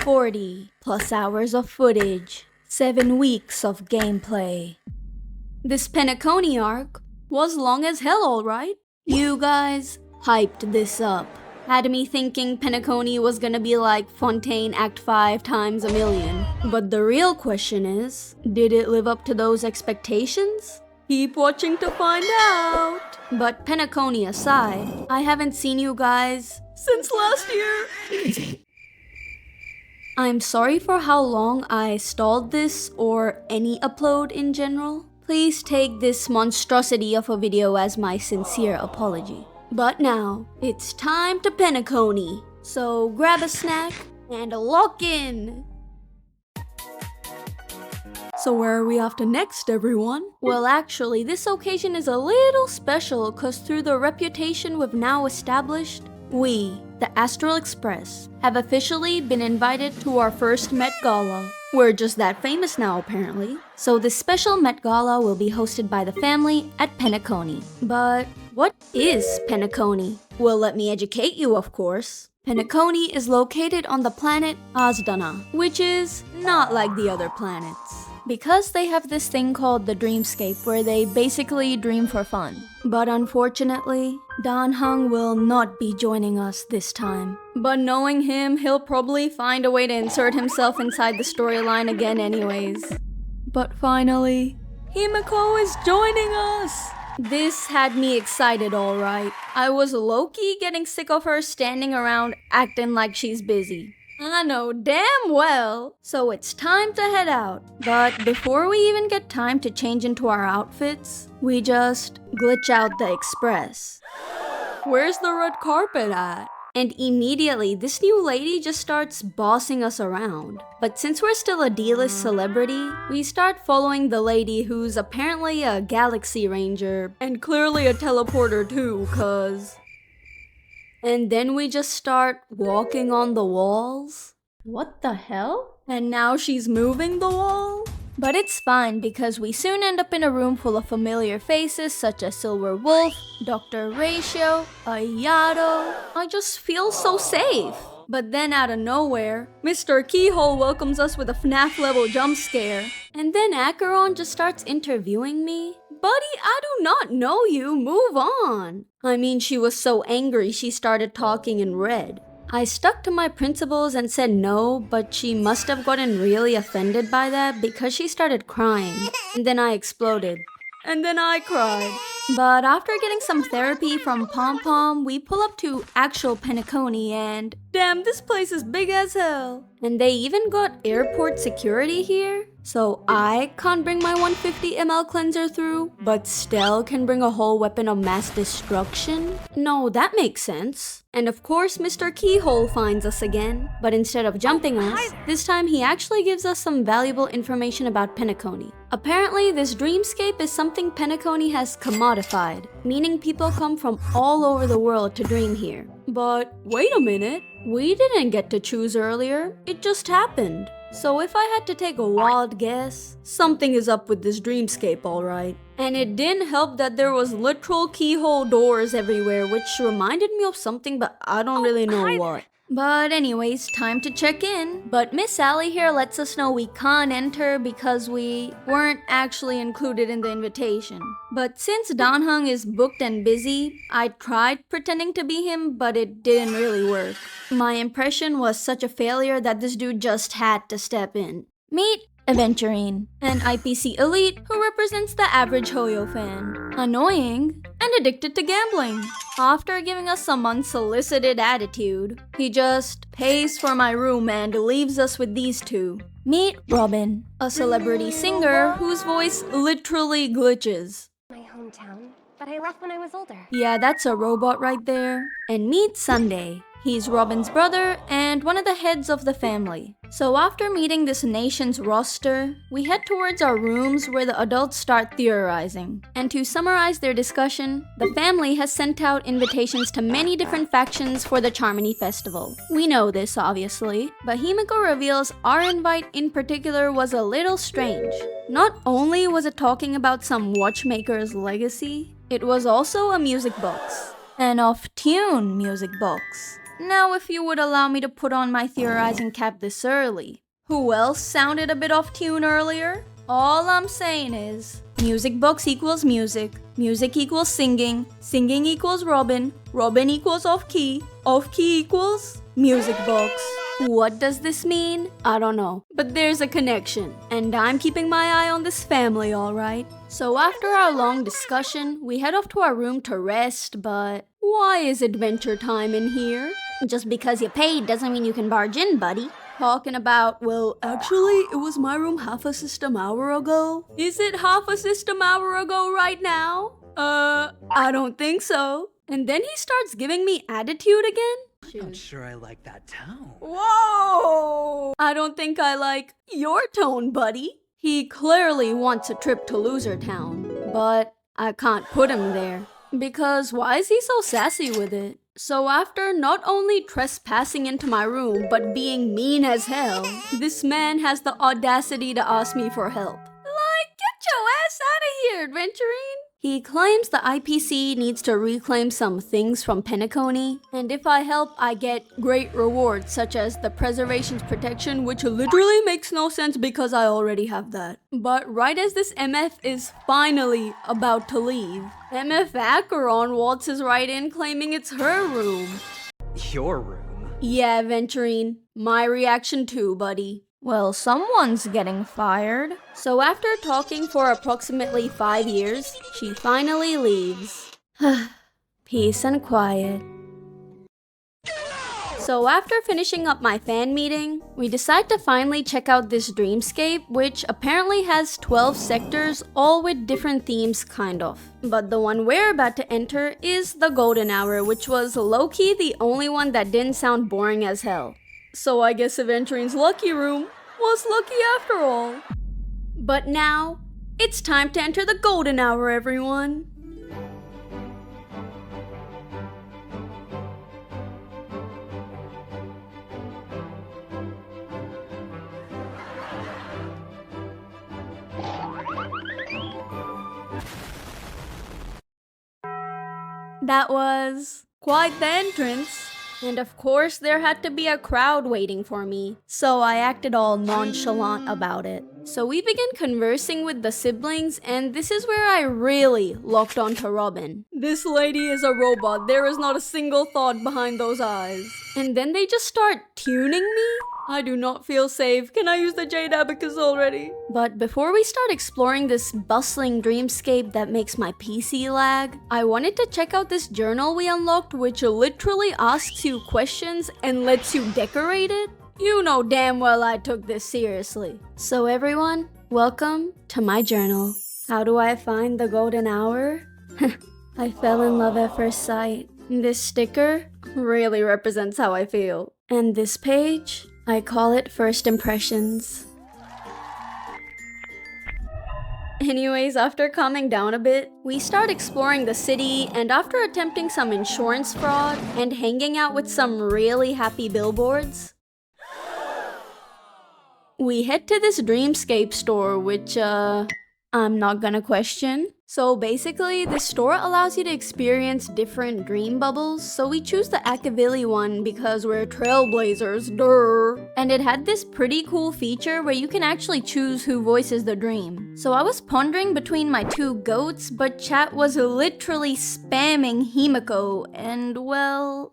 40 plus hours of footage, 7 weeks of gameplay. This Penacony arc was long as hell, alright? You guys hyped this up. Had me thinking Penacony was gonna be like Fontaine Act 5 times a million. But the real question is, did it live up to those expectations? Keep watching to find out! But Penacony aside, I haven't seen you guys since last year. I'm sorry for how long I stalled this or any upload in general. Please take this monstrosity of a video as my sincere apology. But now, it's time to Penacony. So grab a snack and lock in! So where are we off to next, everyone? Well, actually, this occasion is a little special cause through the reputation we've now established, we, the Astral Express, have officially been invited to our first Met Gala. We're just that famous now, apparently. So this special Met Gala will be hosted by the family at Penacony. But what is Penacony? Well, let me educate you, of course. Penacony is located on the planet Azdana, which is not like the other planets, because they have this thing called the dreamscape where they basically dream for fun. But unfortunately, Dan Hung will not be joining us this time. But knowing him, he'll probably find a way to insert himself inside the storyline again anyways. But finally, Himiko is joining us! This had me excited, alright. I was low-key getting sick of her standing around acting like she's busy. I know damn well. So it's time to head out. But before we even get time to change into our outfits, we just glitch out the express. Where's the red carpet at? And immediately, this new lady just starts bossing us around. But since we're still a D-list celebrity, we start following the lady who's apparently a galaxy ranger and clearly a teleporter too, cause... And then we just start walking on the walls. What the hell? And now she's moving the wall? But it's fine because we soon end up in a room full of familiar faces such as Silver Wolf, Dr. Ratio, Ayato. I just feel so safe. But then out of nowhere, Mr. Keyhole welcomes us with a FNAF level jump scare. And then Acheron just starts interviewing me. Buddy, I do not know you, move on. I mean, she was so angry she started talking in red. I stuck to my principles and said no, but she must have gotten really offended by that because she started crying. And then I exploded. And then I cried. But after getting some therapy from Pom Pom, we pull up to actual Penacony and damn, this place is big as hell. And they even got airport security here. So I can't bring my 150 ml cleanser through, but Stell can bring a whole weapon of mass destruction? No, that makes sense. And of course, Mr. Keyhole finds us again, but instead of jumping us, this time he actually gives us some valuable information about Penacony. Apparently, this dreamscape is something Penacony has commodified, meaning people come from all over the world to dream here. But wait a minute, we didn't get to choose earlier, it just happened. So if I had to take a wild guess, something is up with this dreamscape, alright. And it didn't help that there was literal keyhole doors everywhere, which reminded me of something, but I don't really know what. But anyways, time to check in. But Miss Sally here lets us know we can't enter because we weren't actually included in the invitation. But since Dan Hung is booked and busy, I tried pretending to be him, but it didn't really work. My impression was such a failure that this dude just had to step in. Meet Aventurine, an IPC elite who represents the average Hoyo fan. Annoying and addicted to gambling. After giving us some unsolicited attitude, he just pays for my room and leaves us with these two. Meet Robin, a celebrity singer whose voice literally glitches. My hometown, but I left when I was older. Yeah, that's a robot right there. And meet Sunday. He's Robin's brother and one of the heads of the family. So after meeting this nation's roster, we head towards our rooms where the adults start theorizing. And to summarize their discussion, the family has sent out invitations to many different factions for the Charmony Festival. We know this, obviously, but Himiko reveals our invite in particular was a little strange. Not only was it talking about some watchmaker's legacy, it was also a music box. An off-tune music box. Now if you would allow me to put on my theorizing cap this early. Who else sounded a bit off tune earlier? All I'm saying is, music box equals music, music equals singing, singing equals Robin, Robin equals off-key equals music box. What does this mean? I don't know, but there's a connection, and I'm keeping my eye on this family, alright? So after our long discussion, we head off to our room to rest, but why is adventure time in here? Just because you paid doesn't mean you can barge in, buddy. Talking about, well, actually, it was my room half a system hour ago. Is it half a system hour ago right now? I don't think so. And then he starts giving me attitude again. I'm not sure I like that tone. Whoa! I don't think I like your tone, buddy. He clearly wants a trip to Loser Town, but I can't put him there. Because why is he so sassy with it? So after not only trespassing into my room, but being mean as hell, this man has the audacity to ask me for help. Like, get your ass out of here, adventurine! He claims the IPC needs to reclaim some things from Penacony, and if I help, I get great rewards such as the Preservation's Protection, which literally makes no sense because I already have that. But right as this MF is finally about to leave, MF Acheron waltzes right in claiming it's her room. Your room? Yeah, Venturine. My reaction too, buddy. Well, someone's getting fired. So after talking for approximately 5 years, she finally leaves. Peace and quiet. So after finishing up my fan meeting, we decide to finally check out this dreamscape, which apparently has 12 sectors, all with different themes kind of. But the one we're about to enter is the Golden Hour, which was low-key the only one that didn't sound boring as hell. So I guess Aventurine's lucky room was lucky after all. But now, it's time to enter the Golden Hour, everyone. That was quite the entrance. And of course, there had to be a crowd waiting for me, so I acted all nonchalant about it. So we began conversing with the siblings, and this is where I really locked onto Robin. This lady is a robot, there is not a single thought behind those eyes. And then they just start tuning me? I do not feel safe. Can I use the Jade Abacus already? But before we start exploring this bustling dreamscape that makes my PC lag, I wanted to check out this journal we unlocked, which literally asks you questions and lets you decorate it. You know damn well I took this seriously. So everyone, welcome to my journal. How do I find the golden hour? I fell in love at first sight. This sticker really represents how I feel. And this page, I call it First Impressions. Anyways, after calming down a bit, we start exploring the city, and after attempting some insurance fraud and hanging out with some really happy billboards, we head to this dreamscape store, which, I'm not gonna question. So basically, this store allows you to experience different dream bubbles, so we choose the Akavili one because we're trailblazers, durr. And it had this pretty cool feature where you can actually choose who voices the dream. So I was pondering between my two goats, but chat was literally spamming Himiko, and well...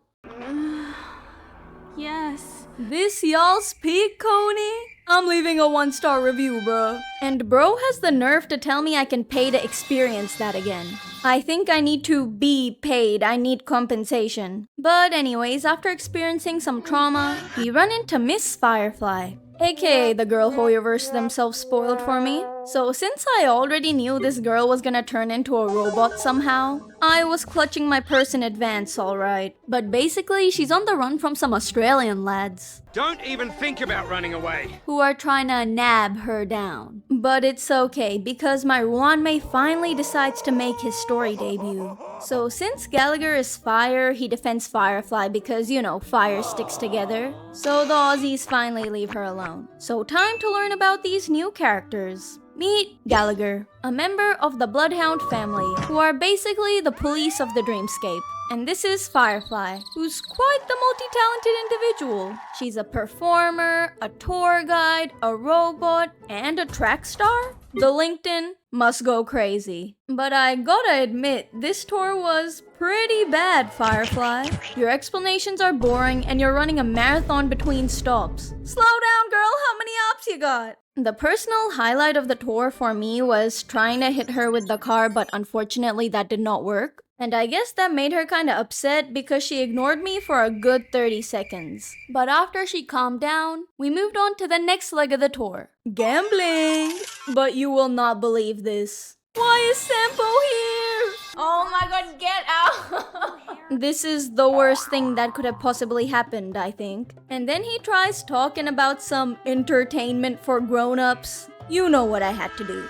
yes. This y'all speak, Coney? I'm leaving a 1-star review, bro. And bro has the nerve to tell me I can pay to experience that again. I think I need to be paid. I need compensation. But anyways, after experiencing some trauma, we run into Miss Firefly, aka the girl Hoyoverse themselves spoiled for me. So since I already knew this girl was gonna turn into a robot somehow, I was clutching my purse in advance, alright. But basically, she's on the run from some Australian lads. Don't even think about running away. Who are trying to nab her down. But it's okay, because my Ruanmei finally decides to make his story debut. So since Gallagher is fire, he defends Firefly because, you know, fire sticks together. So the Aussies finally leave her alone. So time to learn about these new characters. Meet Gallagher, a member of the Bloodhound family, who are basically the police of the dreamscape. And this is Firefly, who's quite the multi-talented individual. She's a performer, a tour guide, a robot, and a track star. The LinkedIn must go crazy. But I gotta admit, this tour was pretty bad, Firefly. Your explanations are boring and you're running a marathon between stops. Slow down, girl, how many ops you got? The personal highlight of the tour for me was trying to hit her with the car, but unfortunately that did not work. And I guess that made her kinda upset because she ignored me for a good 30 seconds. But after she calmed down, we moved on to the next leg of the tour. Gambling! But you will not believe this. Why is Sampo here? Oh my god, get out! This is the worst thing that could have possibly happened, I think. And then he tries talking about some entertainment for grown-ups. You know what I had to do.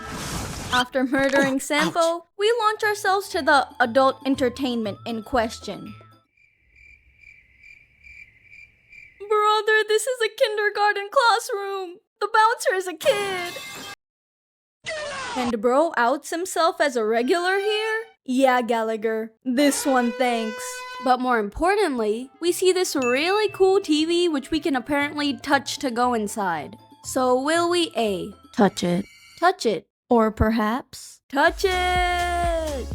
After murdering Sampo, we launch ourselves to the adult entertainment in question. Brother, this is a kindergarten classroom. The bouncer is a kid. And bro outs himself as a regular here? Yeah, Gallagher. This one thanks. But more importantly, we see this really cool TV which we can apparently touch to go inside. So will we A. touch it? Touch it. Or perhaps, touch it!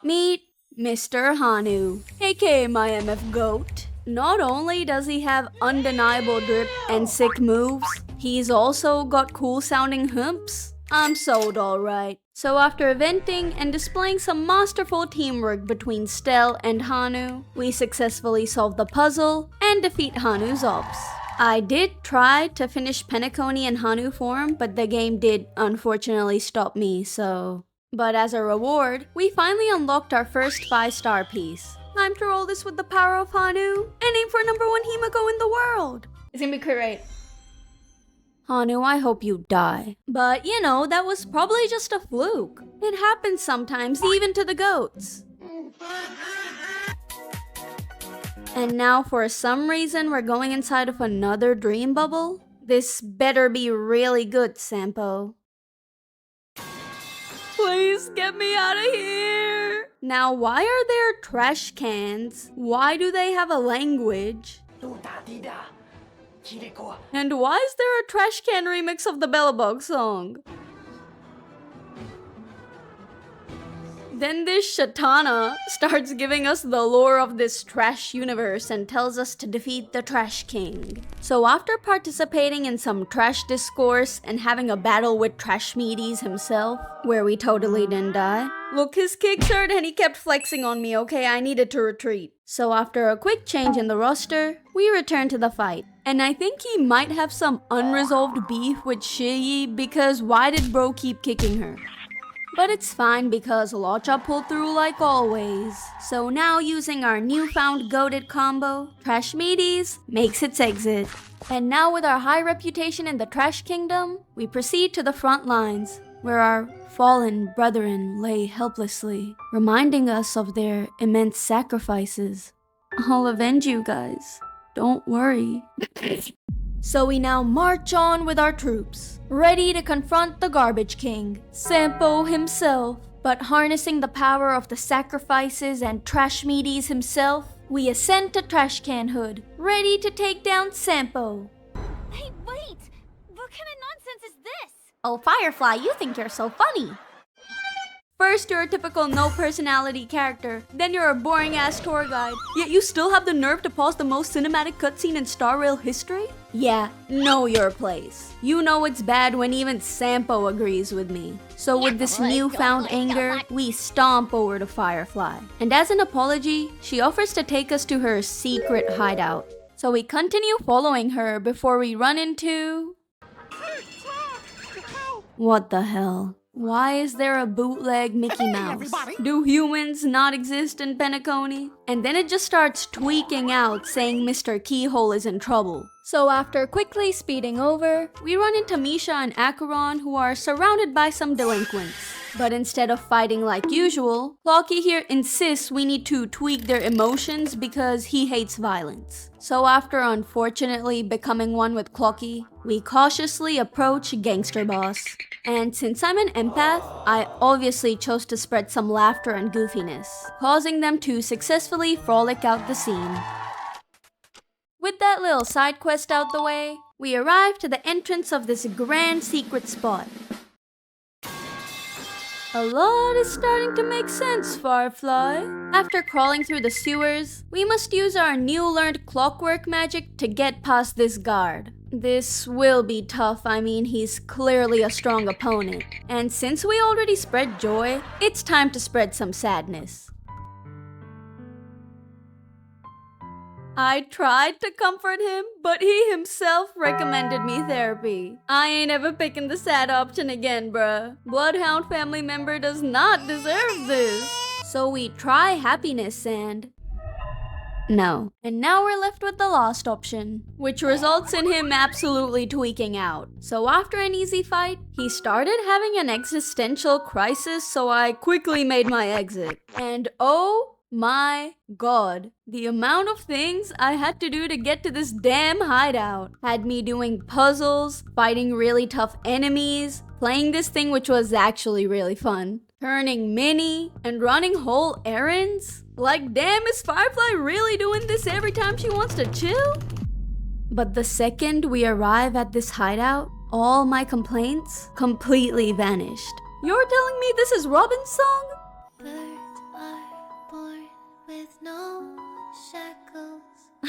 Meet Mr. Hanu, aka my MF GOAT. Not only does he have undeniable drip and sick moves, he's also got cool sounding humps. I'm sold alright. So after venting and displaying some masterful teamwork between Stel and Hanu, we successfully solve the puzzle and defeat Hanu's ops. I did try to finish Penacony in Hanu form, but the game did unfortunately stop me, so... But as a reward, we finally unlocked our first 5-star piece. Time to roll this with the power of Hanu and aim for #1 Himiko in the world. It's gonna be great. Hanu, I hope you die. But you know, that was probably just a fluke. It happens sometimes, even to the goats. And now for some reason we're going inside of another dream bubble? This better be really good, Sampo. Please get me out of here! Now why are there trash cans? Why do they have a language? And why is there a trash can remix of the Bellabog song? Then this Shatana starts giving us the lore of this trash universe and tells us to defeat the Trash King. So after participating in some trash discourse and having a battle with Trash Meaties himself, where we totally didn't die. Look, his kicks hurt and he kept flexing on me, okay? I needed to retreat. So after a quick change in the roster, we return to the fight. And I think he might have some unresolved beef with Shiyi because why did bro keep kicking her? But it's fine because Locha pulled through like always. So now using our newfound goated combo, Trash Meaties makes its exit. And now with our high reputation in the Trash Kingdom, we proceed to the front lines, where our fallen brethren lay helplessly, reminding us of their immense sacrifices. I'll avenge you guys. Don't worry. So we now march on with our troops, ready to confront the Garbage King, Sampo himself. But harnessing the power of the sacrifices and Trash Meaties himself, we ascend to Trash Can Hood, ready to take down Sampo. Hey, wait! What kind of nonsense is this? Oh, Firefly, you think you're so funny. First, you're a typical no-personality character. Then you're a boring-ass tour guide. Yet you still have the nerve to pause the most cinematic cutscene in Star Rail history? Yeah, know your place. You know it's bad when even Sampo agrees with me. So with this newfound anger, we stomp over to Firefly. And as an apology, she offers to take us to her secret hideout. So we continue following her before we run into... What the hell? Why is there a bootleg Mickey Mouse? Do humans not exist in Penacony? And then it just starts tweaking out saying Mr. Keyhole is in trouble. So after quickly speeding over, we run into Misha and Acheron who are surrounded by some delinquents. But instead of fighting like usual, Clocky here insists we need to tweak their emotions because he hates violence. So after unfortunately becoming one with Clocky, we cautiously approach Gangster Boss. And since I'm an empath, I obviously chose to spread some laughter and goofiness, causing them to successfully frolic out the scene. With that little side quest out the way, we arrive to the entrance of this grand secret spot. A lot is starting to make sense, Firefly. After crawling through the sewers, we must use our new learned clockwork magic to get past this guard. This will be tough, I mean he's clearly a strong opponent. And since we already spread joy, it's time to spread some sadness. I tried to comfort him, but he himself recommended me therapy. I ain't ever picking the sad option again, bruh. Bloodhound family member does not deserve this. So we try happiness and... no. And now we're left with the lost option, which results in him absolutely tweaking out. So after an easy fight, he started having an existential crisis, so I quickly made my exit. And oh my god, the amount of things I had to do to get to this damn hideout had me doing puzzles, fighting really tough enemies, playing this thing which was actually really fun, turning mini, and running whole errands. Like damn, is Firefly really doing this every time she wants to chill? But the second we arrive at this hideout, all my complaints completely vanished. You're telling me this is Robin's song? With no shackles.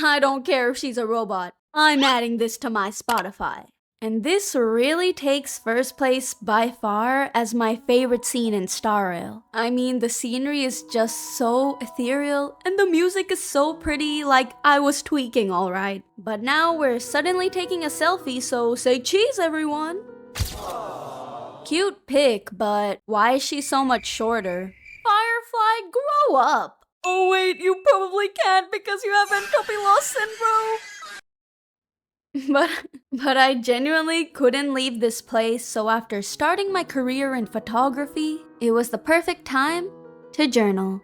I don't care if she's a robot. I'm adding this to my Spotify. And this really takes first place by far as my favorite scene in Star Rail. I mean, the scenery is just so ethereal and the music is so pretty, like I was tweaking alright. But now we're suddenly taking a selfie, so say cheese everyone. Cute pic, but why is she so much shorter? Firefly, grow up! Oh wait, you probably can't because you have entropy loss syndrome. But I genuinely couldn't leave this place, so after starting my career in photography, it was the perfect time to journal.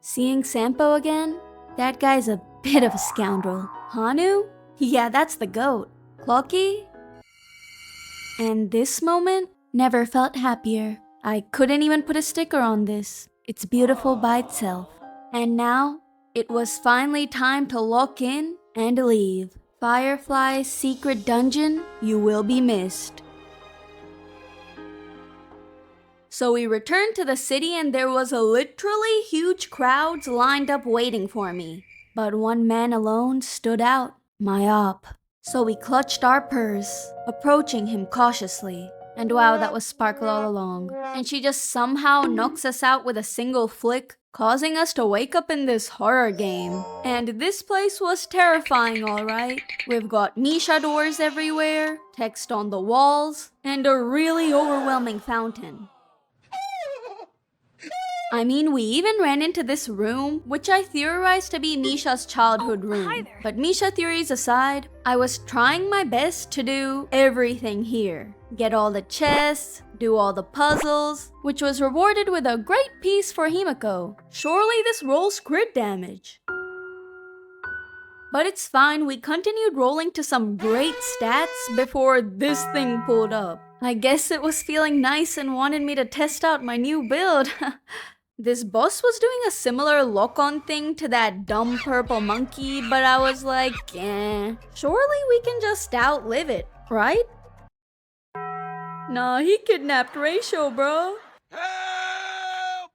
Seeing Sampo again? That guy's a bit of a scoundrel. Hanu? Yeah, that's the goat. Clocky? And this moment never felt happier. I couldn't even put a sticker on this. It's beautiful by itself. And now, it was finally time to lock in and leave. Firefly's secret dungeon, you will be missed. So we returned to the city and there was a literally huge crowds lined up waiting for me. But one man alone stood out, my op. So we clutched our purse, approaching him cautiously. And wow, that was Sparkle all along. And she just somehow knocks us out with a single flick, causing us to wake up in this horror game. And this place was terrifying, alright. We've got Misha doors everywhere, text on the walls, and a really overwhelming fountain. I mean, we even ran into this room, which I theorized to be Misha's childhood room. But Misha theories aside, I was trying my best to do everything here. Get all the chests, do all the puzzles, which was rewarded with a great piece for Himiko. Surely this rolls crit damage. But it's fine, we continued rolling to some great stats before this thing pulled up. I guess it was feeling nice and wanted me to test out my new build. This boss was doing a similar lock-on thing to that dumb purple monkey, but I was like, surely we can just outlive it, right? Nah, he kidnapped Ratio, bro. Help!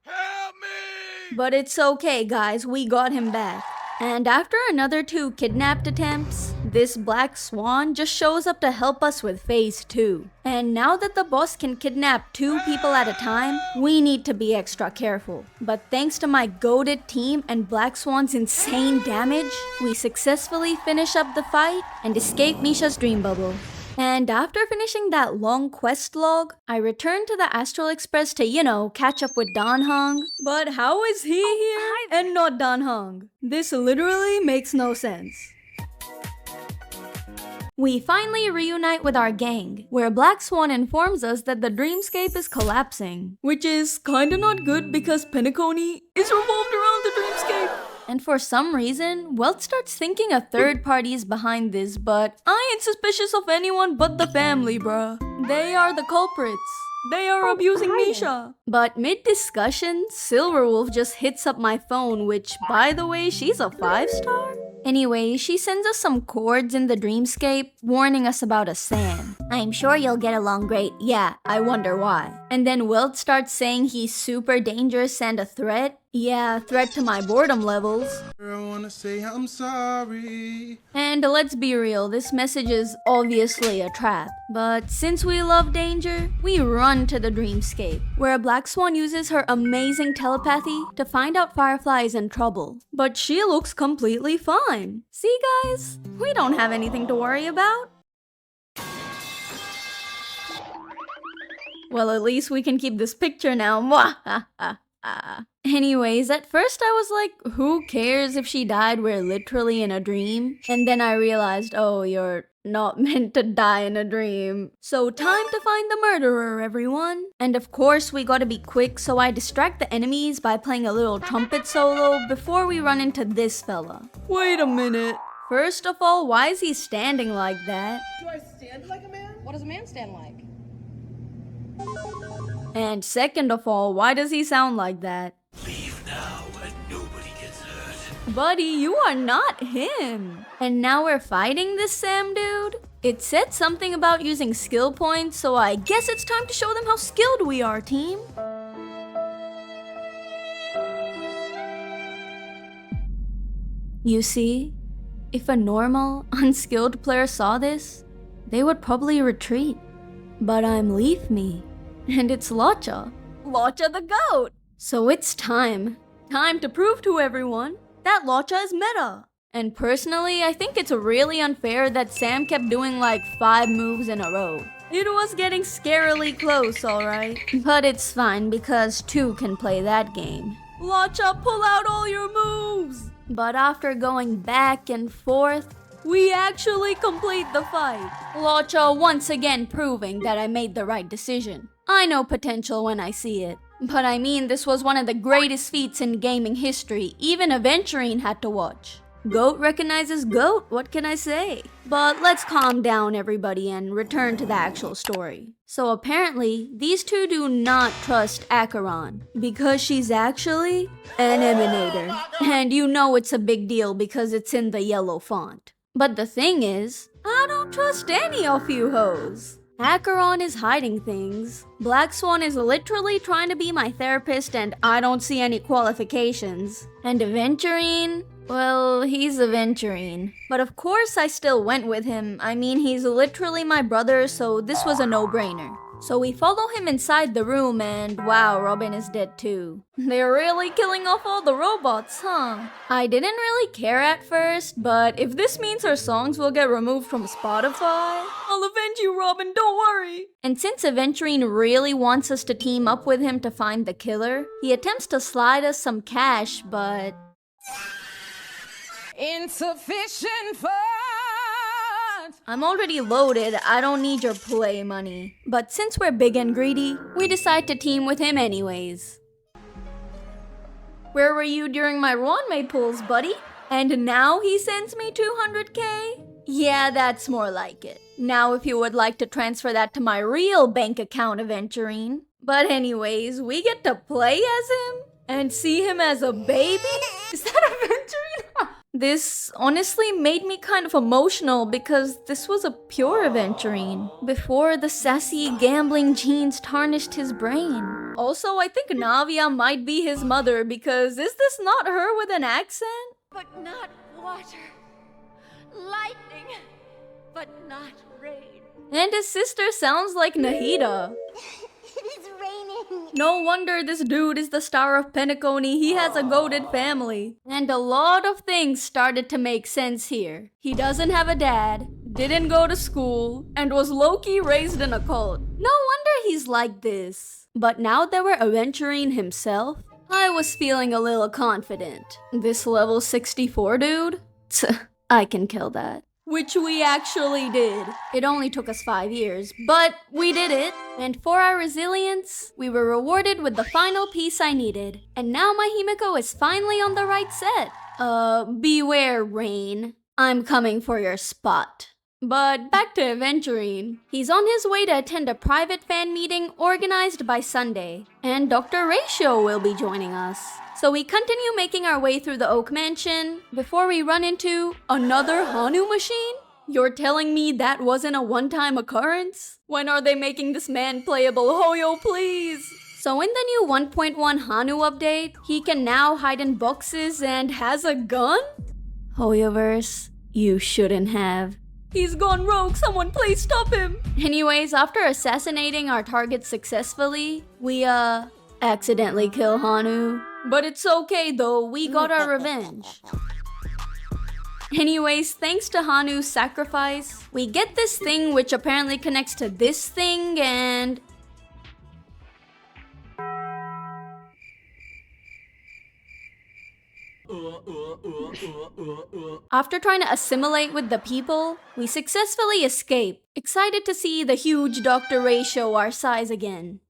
Help me! But it's okay, guys, we got him back. And after another 2 kidnapped attempts, this black swan just shows up to help us with phase 2. And now that the boss can kidnap 2 people at a time, we need to be extra careful. But thanks to my goated team and Black Swan's insane damage, we successfully finish up the fight and escape Misha's dream bubble. And after finishing that long quest log, I returned to the Astral Express to, catch up with Dan Hong. But how is he here and not Dan Hong? This literally makes no sense. We finally reunite with our gang, where Black Swan informs us that the dreamscape is collapsing. Which is kinda not good because Penacony is revolved around the dreamscape. And for some reason, Welt starts thinking a third party is behind this, but I ain't suspicious of anyone but the family, bruh. They are the culprits. They are abusing Misha. But mid-discussion, Silverwolf just hits up my phone, which, by the way, she's a 5-star? Anyway, she sends us some chords in the dreamscape, warning us about a Sam. I'm sure you'll get along great. Yeah, I wonder why. And then Welt starts saying he's super dangerous and a threat. Yeah, threat to my boredom levels. I wanna say I'm sorry. And let's be real, this message is obviously a trap. But since we love danger, we run to the dreamscape, where Black Swan uses her amazing telepathy to find out Firefly is in trouble. But she looks completely fine. See guys, we don't have anything to worry about. Well, at least we can keep this picture now. Anyways, at first I was like, who cares if she died? We're literally in a dream. And then I realized, oh, you're not meant to die in a dream. So time to find the murderer, everyone. And of course, we gotta be quick, so I distract the enemies by playing a little trumpet solo before we run into this fella. Wait a minute. First of all, why is he standing like that? Do I stand like a man? What does a man stand like? And second of all, why does he sound like that? Leave now and nobody gets hurt. Buddy, you are not him. And now we're fighting this Sam dude? It said something about using skill points, so I guess it's time to show them how skilled we are, team. You see, if a normal, unskilled player saw this, they would probably retreat. But I'm Leaf Me, and it's Lotcha. Lotcha the goat! So it's time. Time to prove to everyone that Lotcha is meta. And personally, I think it's really unfair that Sam kept doing like 5 moves in a row. It was getting scarily close, alright? But it's fine because 2 can play that game. Lotcha, pull out all your moves! But after going back and forth, we actually complete the fight. Lotcha once again proving that I made the right decision. I know potential when I see it. But I mean, this was one of the greatest feats in gaming history. Even Aventurine had to watch. Goat recognizes goat, what can I say? But let's calm down everybody and return to the actual story. So apparently, these two do not trust Acheron because she's actually an emanator. And you know it's a big deal because it's in the yellow font. But the thing is, I don't trust any of you hoes. Acheron is hiding things. Black Swan is literally trying to be my therapist and I don't see any qualifications. And Aventurine? Well, he's Aventurine. But of course I still went with him. I mean, he's literally my brother, so this was a no-brainer. So we follow him inside the room and wow, Robin is dead too. They're really killing off all the robots, huh? I didn't really care at first, but if this means her songs will get removed from Spotify, I'll avenge you, Robin, don't worry. And since Aventurine really wants us to team up with him to find the killer, he attempts to slide us some cash, but Insufficient funds. I'm already loaded, I don't need your play money. But since we're big and greedy, we decide to team with him anyways. Where were you during my Ronmei pulls, buddy? And now he sends me 200k? Yeah, that's more like it. Now if you would like to transfer that to my real bank account, Aventurine. But anyways, we get to play as him? And see him as a baby? Is that Aventurine? This honestly made me kind of emotional because this was a pure Aventurine before the sassy gambling genes tarnished his brain. Also, I think Navia might be his mother because is this not her with an accent? But not water. Lightning, but not rain. And his sister sounds like Nahida. It is raining. No wonder this dude is the star of Penacony. He has a goated family. And a lot of things started to make sense here. He doesn't have a dad, didn't go to school, and was low-key raised in a cult. No wonder he's like this. But now that we're Aventurine himself, I was feeling a little confident. This level 64 dude? I can kill that. Which we actually did. It only took us 5 years, but we did it. And for our resilience, we were rewarded with the final piece I needed. And now my Himiko is finally on the right set. Beware, Rain. I'm coming for your spot. But back to Aventurine. He's on his way to attend a private fan meeting organized by Sunday. And Dr. Ratio will be joining us. So we continue making our way through the Oak Mansion before we run into another Hanu machine? You're telling me that wasn't a one-time occurrence? When are they making this man playable? Hoyo, please! So in the new 1.1 Hanu update, he can now hide in boxes and has a gun? Hoyoverse, you shouldn't have. He's gone rogue, someone please stop him! Anyways, after assassinating our target successfully, we accidentally kill Hanu. But it's okay though, we got our revenge. Anyways, thanks to Hanu's sacrifice, we get this thing which apparently connects to this thing and... After trying to assimilate with the people, we successfully escape, excited to see the huge Dr. Ray show our size again.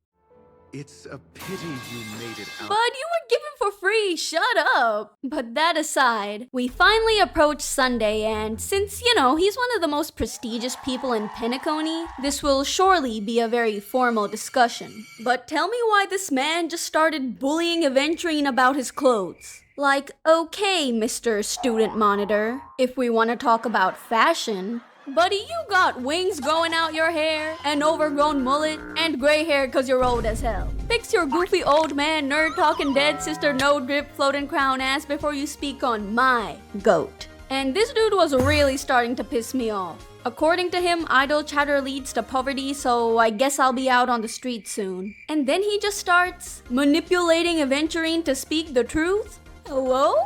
It's a pity you made it out. But you were given for free, shut up! But that aside, we finally approach Sunday and since, you know, he's one of the most prestigious people in Penacony, this will surely be a very formal discussion. But tell me why this man just started bullying Aventurine about his clothes. Like, okay, Mr. Student Monitor, if we want to talk about fashion, buddy, you got wings growing out your hair, an overgrown mullet, and gray hair cause you're old as hell. Fix your goofy old man, nerd talking dead sister, no drip, floating crown ass before you speak on my goat. And this dude was really starting to piss me off. According to him, idle chatter leads to poverty, so I guess I'll be out on the street soon. And then he just starts manipulating Aventurine to speak the truth? Hello?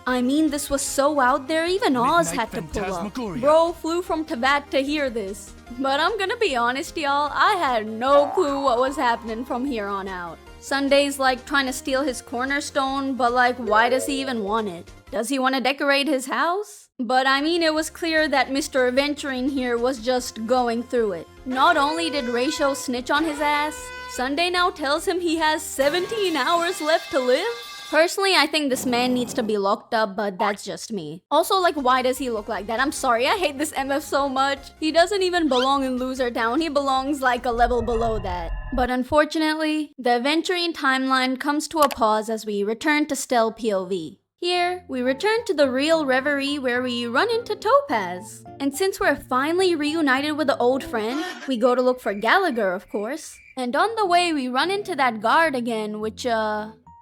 I mean, this was so out there, even Oz had to pull up. Bro flew from Tibet to hear this. But I'm gonna be honest, y'all, I had no clue what was happening from here on out. Sunday's like trying to steal his cornerstone, but like, why does he even want it? Does he want to decorate his house? But I mean, it was clear that Mr. Aventurine here was just going through it. Not only did Ratio snitch on his ass, Sunday now tells him he has 17 hours left to live? Personally, I think this man needs to be locked up, but that's just me. Also, like, why does he look like that? I'm sorry, I hate this MF so much. He doesn't even belong in Loser Town. He belongs like a level below that. But unfortunately, the Aventurine timeline comes to a pause as we return to Stell POV. Here, we return to the real reverie where we run into Topaz. And since we're finally reunited with the old friend, we go to look for Gallagher, of course. And on the way, we run into that guard again, which,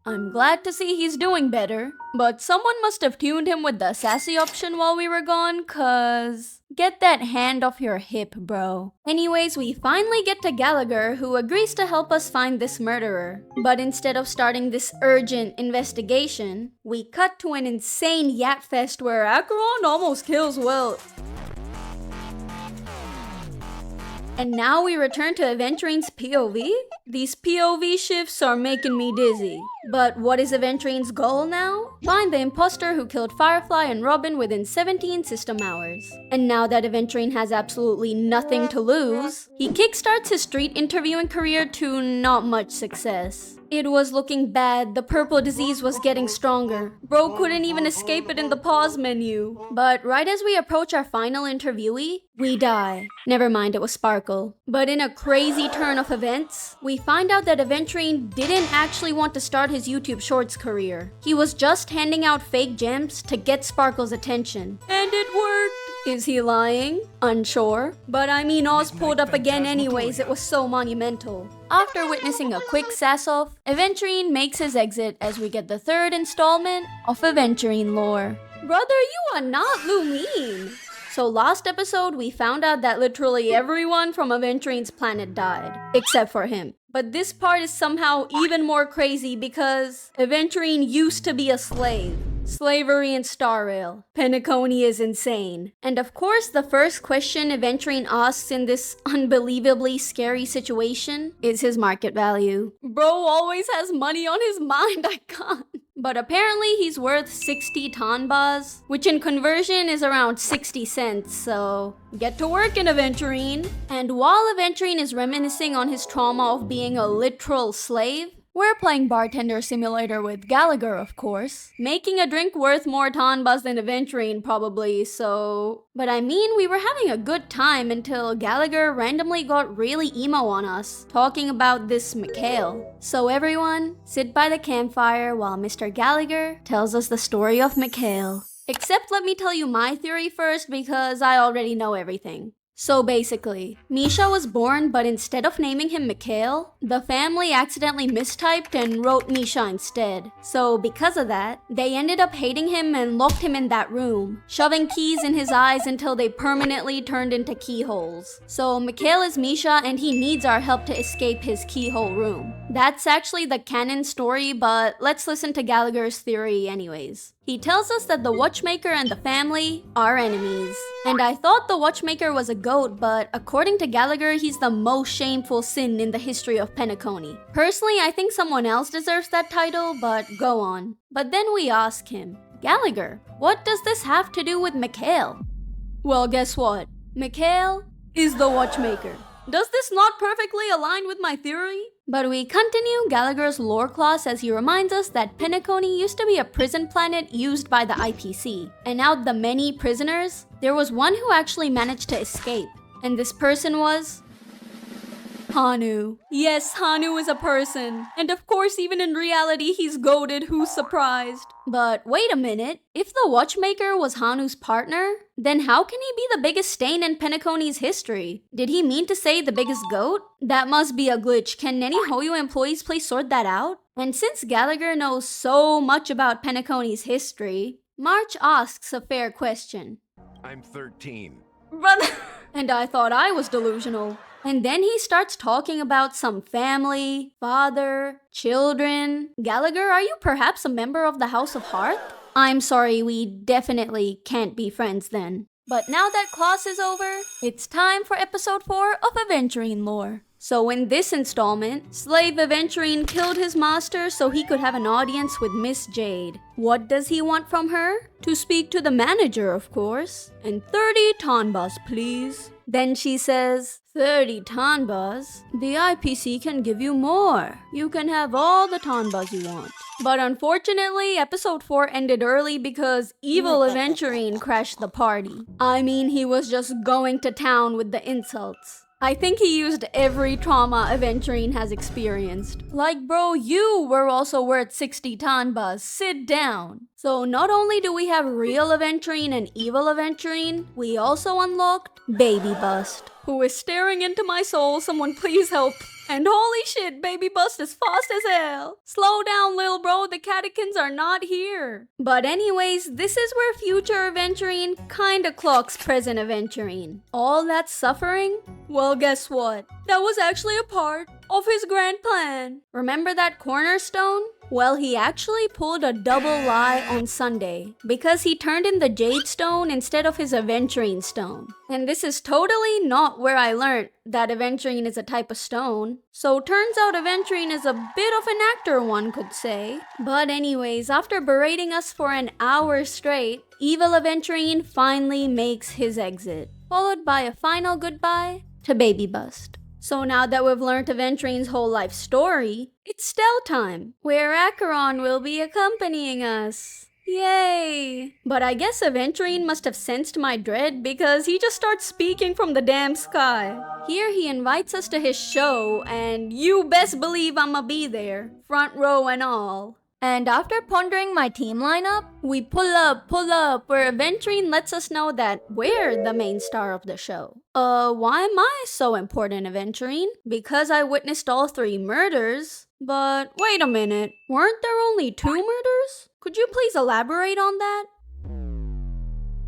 I'm glad to see he's doing better, but someone must have tuned him with the sassy option while we were gone, cause... Get that hand off your hip, bro. Anyways, we finally get to Gallagher, who agrees to help us find this murderer. But instead of starting this urgent investigation, we cut to an insane yap fest where Acheron almost kills Will. And now we return to Aventurine's POV? These POV shifts are making me dizzy. But what is Aventurine's goal now? Find the imposter who killed Firefly and Robin within 17 system hours. And now that Aventurine has absolutely nothing to lose, he kickstarts his street interviewing career to not much success. It was looking bad, the purple disease was getting stronger. Bro couldn't even escape it in the pause menu. But right as we approach our final interviewee, we die. Never mind, it was Sparkle. But in a crazy turn of events, we find out that Aventurine didn't actually want to start his YouTube Shorts career. He was just handing out fake gems to get Sparkle's attention. And it worked! Is he lying? Unsure. But I mean, Oz pulled up again anyways, it was so monumental. After witnessing a quick sass-off, Aventurine makes his exit as we get the third installment of Aventurine lore. Brother, you are not Lumine! So last episode, we found out that literally everyone from Aventurine's planet died, except for him. But this part is somehow even more crazy because Aventurine used to be a slave. Slavery in Star Rail. Penacony is insane. And of course, the first question Aventurine asks in this unbelievably scary situation is his market value. Bro always has money on his mind, I can't. But apparently he's worth 60 tanbas, which in conversion is around 60 cents, so get to work in Aventurine. And while Aventurine is reminiscing on his trauma of being a literal slave, we're playing Bartender Simulator with Gallagher, of course. Making a drink worth more tanbas than Aventurine, probably, so... But I mean, we were having a good time until Gallagher randomly got really emo on us, talking about this Mikhail. So everyone, sit by the campfire while Mr. Gallagher tells us the story of Mikhail. Except let me tell you my theory first because I already know everything. So basically, Misha was born, but instead of naming him Mikhail, the family accidentally mistyped and wrote Misha instead. So because of that, they ended up hating him and locked him in that room, shoving keys in his eyes until they permanently turned into keyholes. So Mikhail is Misha and he needs our help to escape his keyhole room. That's actually the canon story, but let's listen to Gallagher's theory anyways. He tells us that the watchmaker and the family are enemies. And I thought the watchmaker was a goat, but according to Gallagher, he's the most shameful sin in the history of Penacony. Personally, I think someone else deserves that title, but go on. But then we ask him, Gallagher, what does this have to do with Mikhail? Well, guess what? Mikhail is the watchmaker. Does this not perfectly align with my theory? But we continue Gallagher's lore class as he reminds us that Penacony used to be a prison planet used by the IPC. And out of the many prisoners, there was one who actually managed to escape. And this person was... Hanu. Yes, Hanu is a person. And of course, even in reality, he's goated. Who's surprised? But wait a minute. If the watchmaker was Hanu's partner, then how can he be the biggest stain in Penacony's history? Did he mean to say the biggest goat? That must be a glitch. Can any Hoyo employees please sort that out? And since Gallagher knows so much about Penacony's history, March asks a fair question. I'm 13. Brother! And I thought I was delusional. And then he starts talking about some family, father, children. Gallagher, are you perhaps a member of the House of Hearth? I'm sorry, we definitely can't be friends then. But now that class is over, it's time for episode 4 of Aventurine lore. So in this installment, Slave Aventurine killed his master so he could have an audience with Miss Jade. What does he want from her? To speak to the manager, of course. And 30 tanbas, please. Then she says, 30 tanbas? The IPC can give you more. You can have all the tanbas you want. But unfortunately, episode 4 ended early because evil Aventurine crashed the party. I mean, he was just going to town with the insults. I think he used every trauma Aventurine has experienced. Like, bro, you were also worth 60 tanbas. Sit down. So not only do we have real Aventurine and evil Aventurine, we also unlocked Baby Bust, who is staring into my soul. Someone please help. And holy shit, Baby Bust is fast as hell. Slow down, lil bro, the catechins are not here. But anyways, this is where future Aventurine kinda clocks present Aventurine. All that suffering? Well, guess what? That was actually a part of his grand plan. Remember that cornerstone? Well, he actually pulled a double lie on Sunday because he turned in the Jade Stone instead of his Aventurine Stone. And this is totally not where I learned that Aventurine is a type of stone. So turns out Aventurine is a bit of an actor, one could say. But anyways, after berating us for an hour straight, evil Aventurine finally makes his exit, followed by a final goodbye to Baby Bust. So now that we've learned Aventurine's whole life story, it's Stell time, where Acheron will be accompanying us. Yay! But I guess Aventurine must have sensed my dread because he just starts speaking from the damn sky. Here he invites us to his show, and you best believe I'ma be there, front row and all. And after pondering my team lineup, we pull up, where Aventurine lets us know that we're the main star of the show. Why am I so important, Aventurine? Because I witnessed all 3 murders. But wait a minute, weren't there only 2 murders? Could you please elaborate on that?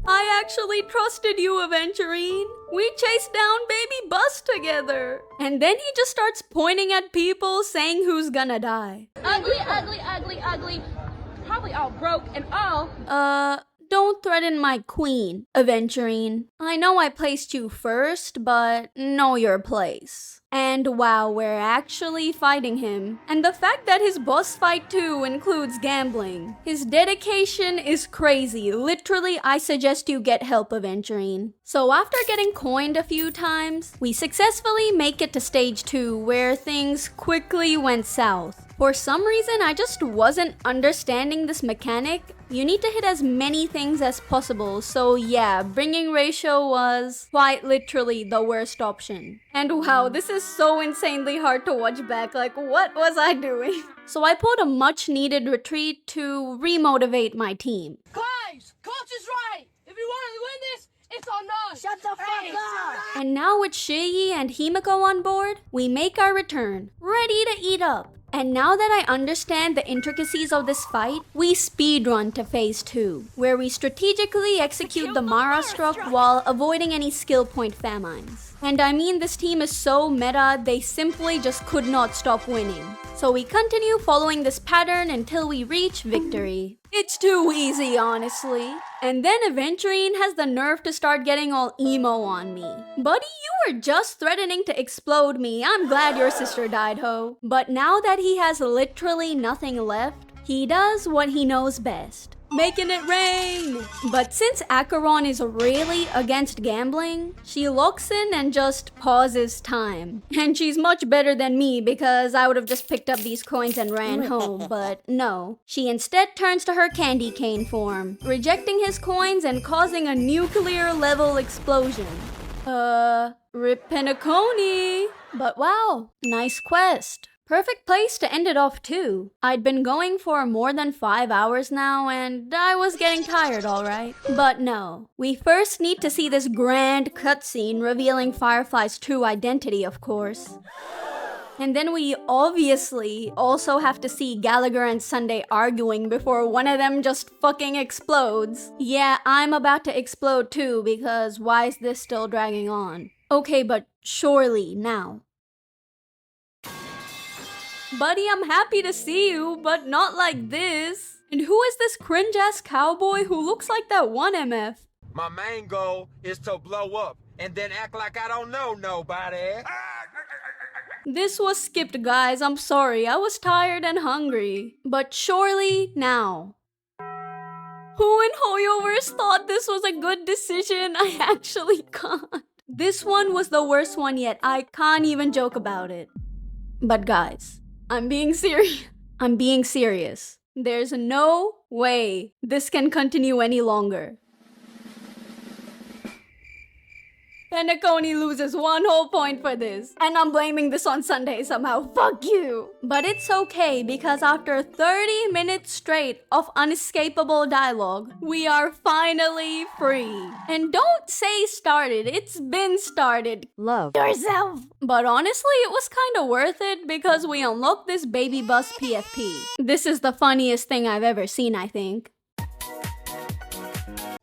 I actually trusted you, Aventurine. We chased down Baby Bust together. And then he just starts pointing at people saying who's gonna die. Ugly, ugly, ugly, ugly. Probably all broke and all. Don't threaten my queen, Aventurine. I know I placed you first, but know your place. And wow, we're actually fighting him. And the fact that his boss fight too includes gambling. His dedication is crazy. Literally, I suggest you get help, Aventurine. So after getting coined a few times, we successfully make it to stage 2 where things quickly went south. For some reason, I just wasn't understanding this mechanic. You need to hit as many things as possible, so yeah, bringing ratio was quite literally the worst option. And wow, this is so insanely hard to watch back, like what was I doing? So I pulled a much needed retreat to remotivate my team. Guys, Coach is right. If you want to win this, it's on us. Shut the fuck up. And now with Shiyi and Himiko on board, we make our return, ready to eat up. And now that I understand the intricacies of this fight, we speedrun to phase 2, where we strategically execute the Mara stroke while avoiding any skill point famines. And I mean, this team is so meta, they simply just could not stop winning. So we continue following this pattern until we reach victory. It's too easy, honestly. And then Aventurine has the nerve to start getting all emo on me. Buddy, you were just threatening to explode me. I'm glad your sister died, ho. But now that he has literally nothing left, he does what he knows best. Making it rain! But since Acheron is really against gambling, she locks in and just pauses time. And she's much better than me because I would have just picked up these coins and ran home, but no. She instead turns to her candy cane form, rejecting his coins and causing a nuclear level explosion. Rip Penacony! But wow, nice quest. Perfect place to end it off too. I'd been going for more than 5 hours now and I was getting tired, alright. But no, we first need to see this grand cutscene revealing Firefly's true identity, of course. And then we obviously also have to see Gallagher and Sunday arguing before one of them just fucking explodes. Yeah, I'm about to explode too because why is this still dragging on? Okay, but surely now. Buddy, I'm happy to see you, but not like this. And who is this cringe-ass cowboy who looks like that one MF? My main goal is to blow up and then act like I don't know nobody. This was skipped, guys. I'm sorry. I was tired and hungry. But surely now. Who in Hoyoverse thought this was a good decision? I actually can't. This one was the worst one yet. I can't even joke about it. But guys, I'm being serious. There's no way this can continue any longer. Penacony loses 1 whole point for this. And I'm blaming this on Sunday somehow. Fuck you! But it's okay because after 30 minutes straight of unescapable dialogue, we are finally free. And don't say started, it's been started. Love yourself! But honestly, it was kinda worth it because we unlocked this baby bus PFP. This is the funniest thing I've ever seen, I think.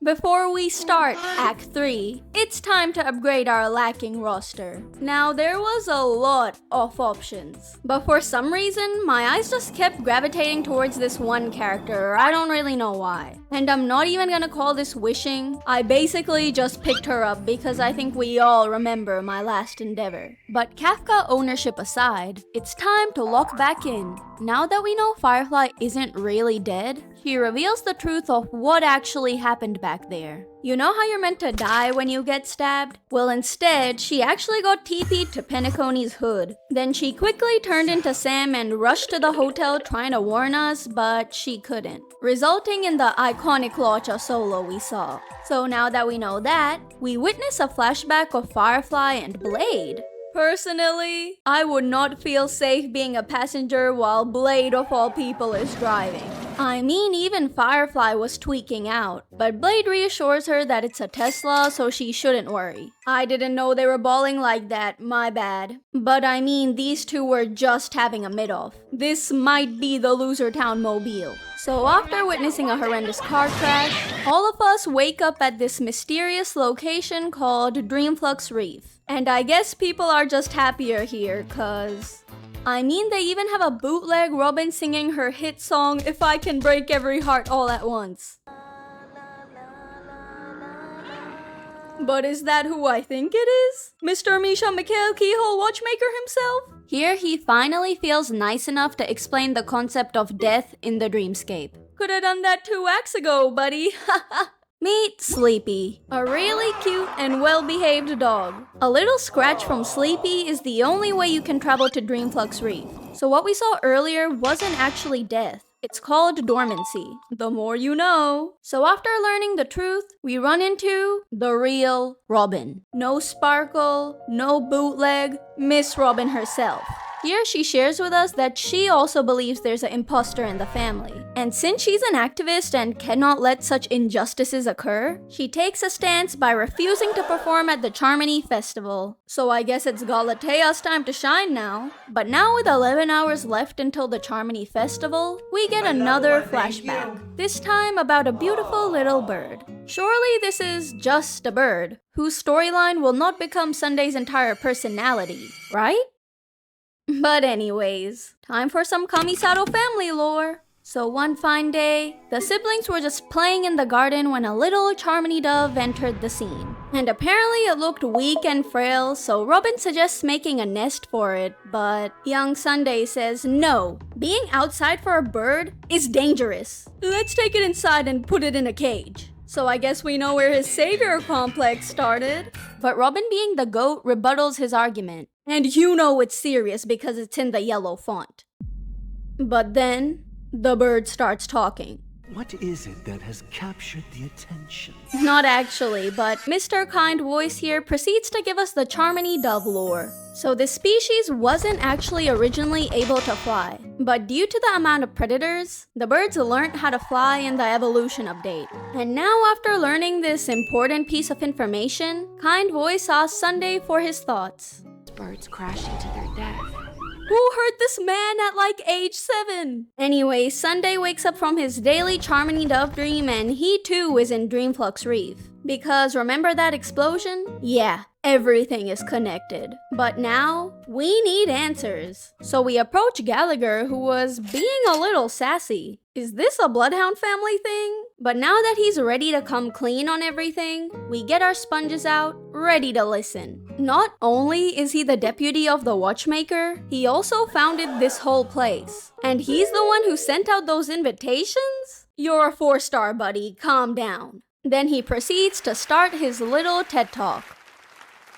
Before we start Act 3, it's time to upgrade our lacking roster. Now, there was a lot of options, but for some reason, my eyes just kept gravitating towards this one character. I don't really know why. And I'm not even gonna call this wishing. I basically just picked her up because I think we all remember my last endeavor. But Kafka ownership aside, it's time to lock back in. Now that we know Firefly isn't really dead, she reveals the truth of what actually happened back there. You know how you're meant to die when you get stabbed? Well, instead, she actually got TP'd to Penacony's hood. Then she quickly turned into Sam and rushed to the hotel trying to warn us, but she couldn't, resulting in the iconic Locha solo we saw. So now that we know that, we witness a flashback of Firefly and Blade. Personally, I would not feel safe being a passenger while Blade of all people is driving. I mean, even Firefly was tweaking out, but Blade reassures her that it's a Tesla, so she shouldn't worry. I didn't know they were balling like that, my bad. But I mean, these two were just having a mid-off. This might be the Loser Town mobile. So after witnessing a horrendous car crash, all of us wake up at this mysterious location called Dreamflux Reef. And I guess people are just happier here, cause... I mean, they even have a bootleg Robin singing her hit song, If I Can Break Every Heart All at Once. But is that who I think it is? Mr. Misha Mikhail Keyhole Watchmaker himself? Here he finally feels nice enough to explain the concept of death in the dreamscape. Coulda done that 2 acts ago, buddy. Meet Sleepy, a really cute and well-behaved dog. A little scratch from Sleepy is the only way you can travel to Dreamflux Reef. So what we saw earlier wasn't actually death. It's called dormancy. The more you know. So after learning the truth, we run into the real Robin. No sparkle, no bootleg, Miss Robin herself. Here she shares with us that she also believes there's an imposter in the family. And since she's an activist and cannot let such injustices occur, she takes a stance by refusing to perform at the Charmony Festival. So I guess it's Galatea's time to shine now. But now with 11 hours left until the Charmony Festival, we get another flashback. This time about a beautiful little bird. Surely this is just a bird, whose storyline will not become Sunday's entire personality, right? But anyways, time for some Kamisato family lore. So one fine day, the siblings were just playing in the garden when a little Charmony dove entered the scene. And apparently it looked weak and frail, so Robin suggests making a nest for it, but young Sunday says no. Being outside for a bird is dangerous. Let's take it inside and put it in a cage. So I guess we know where his savior complex started. But Robin, being the goat, rebuttals his argument. And you know it's serious because it's in the yellow font. But then, the bird starts talking. What is it that has captured the attention? Not actually, but Mr. Kind Voice here proceeds to give us the Charmony dove lore. So this species wasn't actually originally able to fly, but due to the amount of predators, the birds learned how to fly in the evolution update. And now after learning this important piece of information, Kind Voice asks Sunday for his thoughts. Birds crashing to their death. Who hurt this man at like age 7? Anyway, Sunday wakes up from his daily Charmony dove dream and he too is in Dreamflux Reef. Because remember that explosion? Yeah, everything is connected. But now, we need answers. So we approach Gallagher, who was being a little sassy. Is this a Bloodhound family thing? But now that he's ready to come clean on everything, we get our sponges out, ready to listen. Not only is he the deputy of the Watchmaker, he also founded this whole place. And he's the one who sent out those invitations? You're a 4-star, buddy, calm down. Then he proceeds to start his little TED Talk.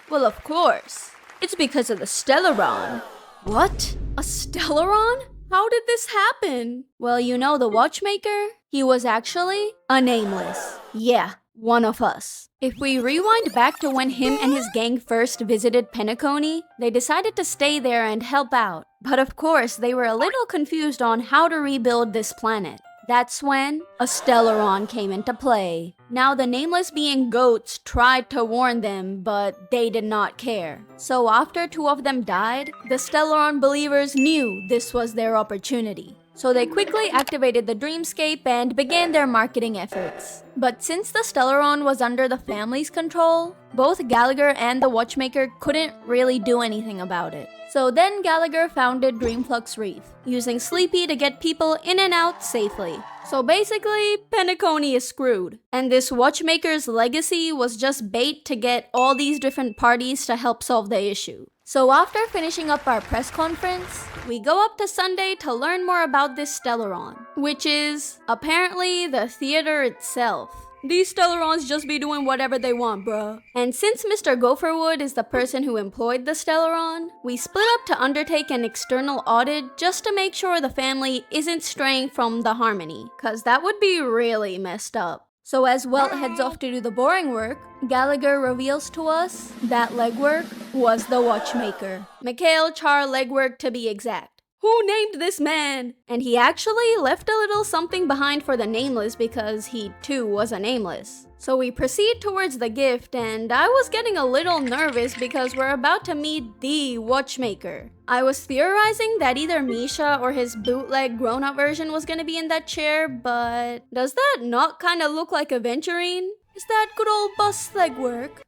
Well, of course. It's because of the Stellaron. What? A Stellaron? How did this happen? Well, you know the Watchmaker? He was actually a nameless. Yeah, one of us. If we rewind back to when him and his gang first visited Penacony, they decided to stay there and help out. But of course, they were a little confused on how to rebuild this planet. That's when a Stellaron came into play. Now the nameless being goats tried to warn them, but they did not care. So after 2 of them died, the Stellaron believers knew this was their opportunity. So they quickly activated the dreamscape and began their marketing efforts. But since the Stellaron was under the family's control, both Gallagher and the Watchmaker couldn't really do anything about it. So then Gallagher founded Dreamflux Reef, using Sleepy to get people in and out safely. So basically, Penacony is screwed. And this Watchmaker's legacy was just bait to get all these different parties to help solve the issue. So after finishing up our press conference, we go up to Sunday to learn more about this Stellaron, which is apparently the theater itself. These Stellarons just be doing whatever they want, bruh. And since Mr. Gopherwood is the person who employed the Stellaron, we split up to undertake an external audit just to make sure the family isn't straying from the harmony, cause that would be really messed up. So as Welt heads off to do the boring work, Gallagher reveals to us that legwork was the Watchmaker. Mikhail Char legwork to be exact. Who named this man? And he actually left a little something behind for the nameless because he too was a nameless. So we proceed towards the gift and I was getting a little nervous because we're about to meet the Watchmaker. I was theorizing that either Misha or his bootleg grown-up version was gonna be in that chair, but does that not kinda look like Aventurine? Is that good old bus legwork?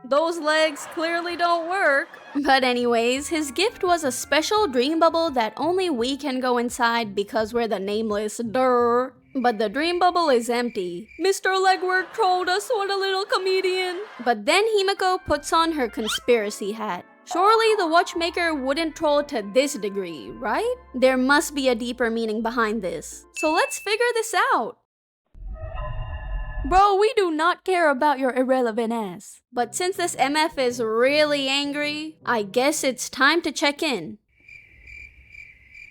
Those legs clearly don't work. But anyways, his gift was a special dream bubble that only we can go inside because we're the nameless, durr. But the dream bubble is empty. Mr. Legwork trolled us, what a little comedian. But then Himiko puts on her conspiracy hat. Surely the watchmaker wouldn't troll to this degree, right? There must be a deeper meaning behind this. So let's figure this out. Bro, we do not care about your irrelevant ass. But since this MF is really angry, I guess it's time to check in.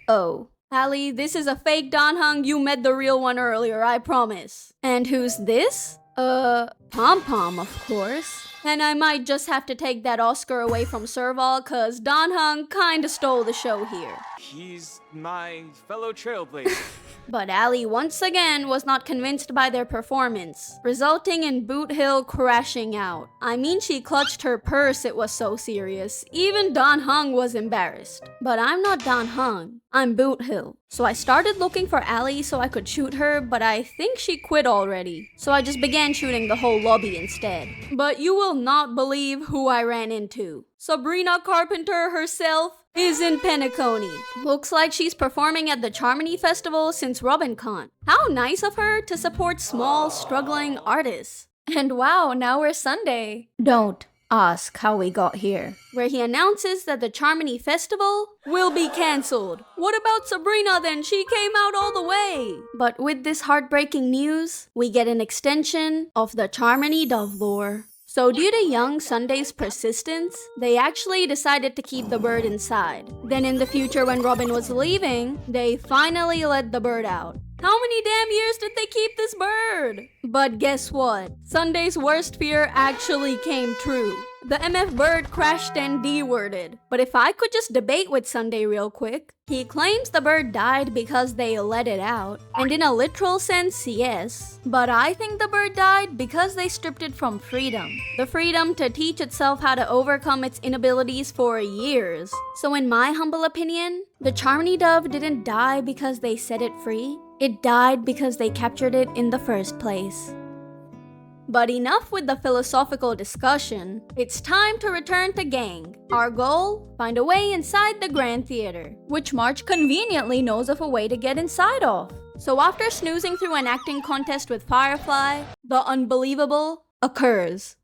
Oh, Allie, this is a fake Danhung. You met the real one earlier, I promise. And who's this? Pom-Pom, of course. And I might just have to take that Oscar away from Serval, cause Danhung kinda stole the show here. He's my fellow trailblazer. But Allie once again was not convinced by their performance, resulting in Boot Hill crashing out. I mean, she clutched her purse, it was so serious. Even Danhung was embarrassed. But I'm not Danhung, I'm Boot Hill. So I started looking for Allie so I could shoot her, but I think she quit already. So I just began shooting the whole lobby instead. But you will not believe who I ran into. Sabrina Carpenter herself is in Penacony. Looks like she's performing at the Charmony Festival since Robin can't. How nice of her to support small, struggling artists. And wow, now we're Sunday. Don't ask how we got here. Where he announces that the Charmony Festival will be cancelled. What about Sabrina then? She came out all the way. But with this heartbreaking news, we get an extension of the Charmony Dove lore. So due to young Sunday's persistence, they actually decided to keep the bird inside. Then in the future when Robin was leaving, they finally let the bird out. How many damn years did they keep this bird? But guess what? Sunday's worst fear actually came true. The MF bird crashed and D-worded. But if I could just debate with Sunday real quick, he claims the bird died because they let it out. And in a literal sense, yes. But I think the bird died because they stripped it from freedom. The freedom to teach itself how to overcome its inabilities for years. So in my humble opinion, the Charmony dove didn't die because they set it free. It died because they captured it in the first place. But enough with the philosophical discussion. It's time to return to Gang. Our goal? Find a way inside the Grand Theater, which March conveniently knows of a way to get inside of. So after snoozing through an acting contest with Firefly, the unbelievable occurs.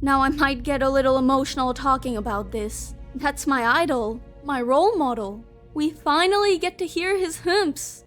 Now I might get a little emotional talking about this. That's my idol, my role model. We finally get to hear his humps.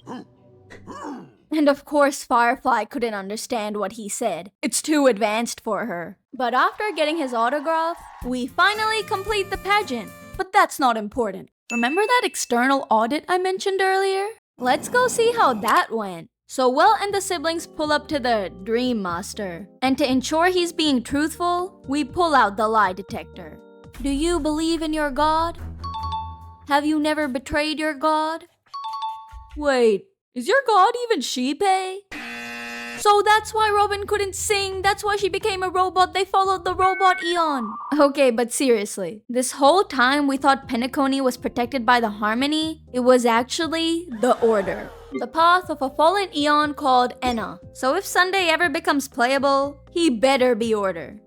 And of course, Firefly couldn't understand what he said. It's too advanced for her. But after getting his autograph, we finally complete the pageant. But that's not important. Remember that external audit I mentioned earlier? Let's go see how that went. So Will and the siblings pull up to the Dream Master. And to ensure he's being truthful, we pull out the lie detector. Do you believe in your god? Have you never betrayed your god? Wait. Is your god even Sheepei? So that's why Robin couldn't sing, that's why she became a robot, they followed the robot Eon. Okay, but seriously, this whole time we thought Penacony was protected by the Harmony, it was actually the Order. The path of a fallen Eon called Enna. So if Sunday ever becomes playable, he better be Order.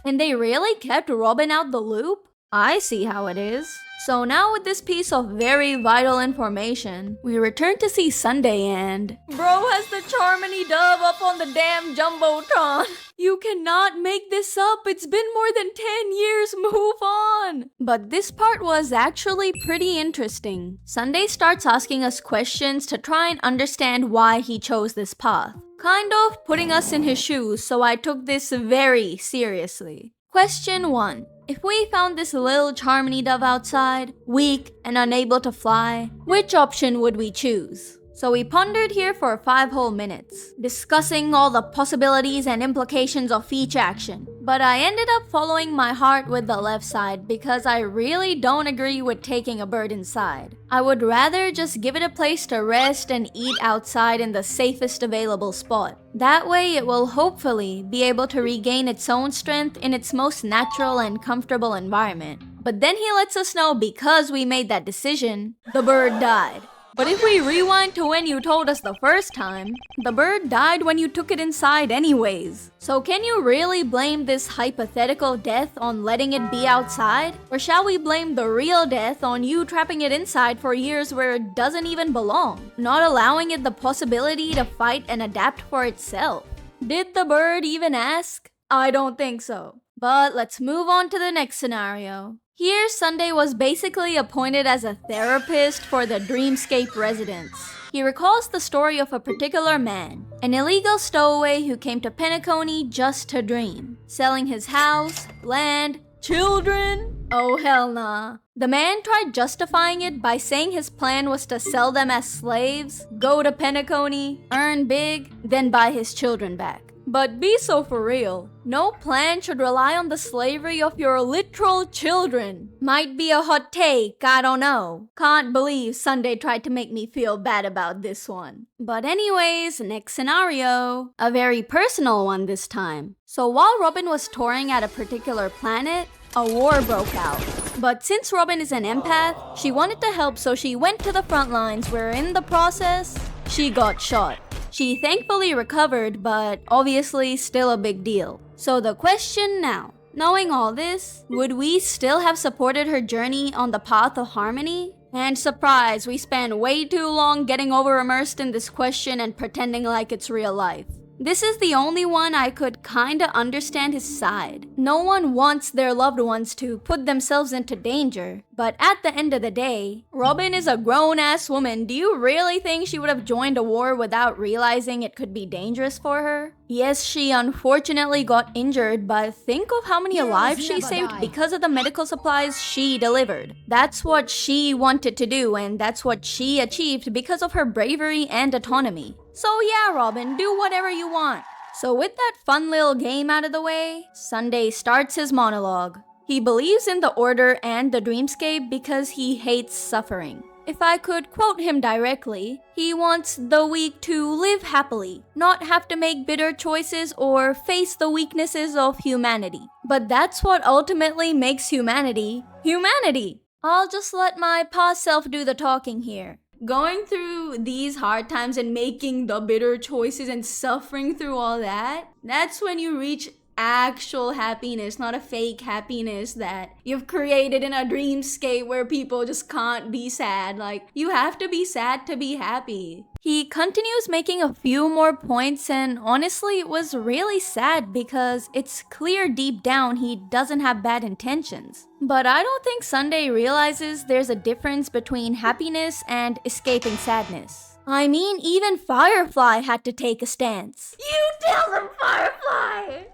And they really kept Robin out the loop? I see how it is. So now with this piece of very vital information, we return to see Sunday and... Bro has the Charmony dove up on the damn Jumbotron! You cannot make this up, it's been more than 10 years, move on! But this part was actually pretty interesting. Sunday starts asking us questions to try and understand why he chose this path. Kind of putting us in his shoes, so I took this very seriously. Question 1. If we found this little Charmony dove outside, weak and unable to fly, which option would we choose? So we pondered here for 5 whole minutes, discussing all the possibilities and implications of each action. But I ended up following my heart with the left side because I really don't agree with taking a bird inside. I would rather just give it a place to rest and eat outside in the safest available spot. That way it will hopefully be able to regain its own strength in its most natural and comfortable environment. But then he lets us know because we made that decision, the bird died. But if we rewind to when you told us the first time, the bird died when you took it inside anyways. So can you really blame this hypothetical death on letting it be outside? Or shall we blame the real death on you trapping it inside for years where it doesn't even belong, not allowing it the possibility to fight and adapt for itself? Did the bird even ask? I don't think so. But let's move on to the next scenario. Here, Sunday was basically appointed as a therapist for the Dreamscape residents. He recalls the story of a particular man, an illegal stowaway who came to Penacony just to dream, selling his house, land, children. Oh hell nah. The man tried justifying it by saying his plan was to sell them as slaves, go to Penacony, earn big, then buy his children back. But be so for real. No plan should rely on the slavery of your literal children. Might be a hot take, I don't know. Can't believe Sunday tried to make me feel bad about this one. But anyways, next scenario. A very personal one this time. So while Robin was touring at a particular planet, a war broke out. But since Robin is an empath, she wanted to help, so she went to the front lines where in the process, she got shot. She thankfully recovered, but obviously still a big deal. So the question now, knowing all this, would we still have supported her journey on the path of harmony? And surprise, we spent way too long getting over-immersed in this question and pretending like it's real life. This is the only one I could kinda understand his side. No one wants their loved ones to put themselves into danger. But at the end of the day, Robin is a grown-ass woman. Do you really think she would have joined a war without realizing it could be dangerous for her? Yes, she unfortunately got injured, but think of how many lives she saved because of the medical supplies she delivered. That's what she wanted to do, and that's what she achieved because of her bravery and autonomy. So yeah, Robin, do whatever you want. So with that fun little game out of the way, Sunday starts his monologue. He believes in the order and the dreamscape because he hates suffering. If I could quote him directly, he wants the weak to live happily, not have to make bitter choices or face the weaknesses of humanity. But that's what ultimately makes humanity, humanity. I'll just let my past self do the talking here. Going through these hard times and making the bitter choices and suffering through all that, that's when you reach actual happiness, not a fake happiness that you've created in a dreamscape where people just can't be sad. Like, you have to be sad to be happy. He continues making a few more points, and honestly it was really sad because it's clear deep down he doesn't have bad intentions. But I don't think Sunday realizes there's a difference between happiness and escaping sadness. I mean, even Firefly had to take a stance. You tell them, Firefly!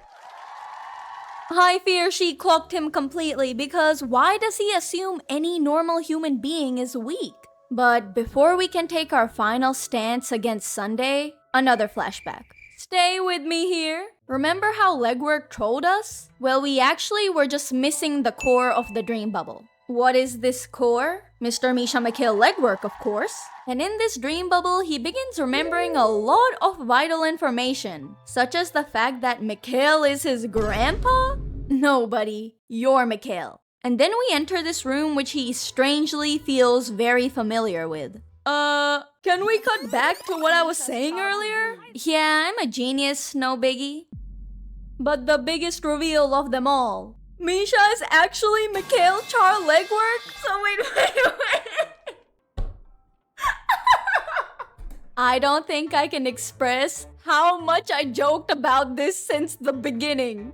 I fear she clocked him completely, because why does he assume any normal human being is weak? But before we can take our final stance against Sunday, another flashback. Stay with me here. Remember how Legwork trolled us? Well, we actually were just missing the core of the dream bubble. What is this core? Mr. Misha Mikhail Legwork, of course. And in this dream bubble, he begins remembering a lot of vital information, such as the fact that Mikhail is his grandpa? No, buddy, you're Mikhail. And then we enter this room which he strangely feels very familiar with. Can we cut back to what I was saying earlier? Yeah, I'm a genius, no biggie. But the biggest reveal of them all. Misha is actually Mikhail Char Legwork? So wait. I don't think I can express how much I joked about this since the beginning.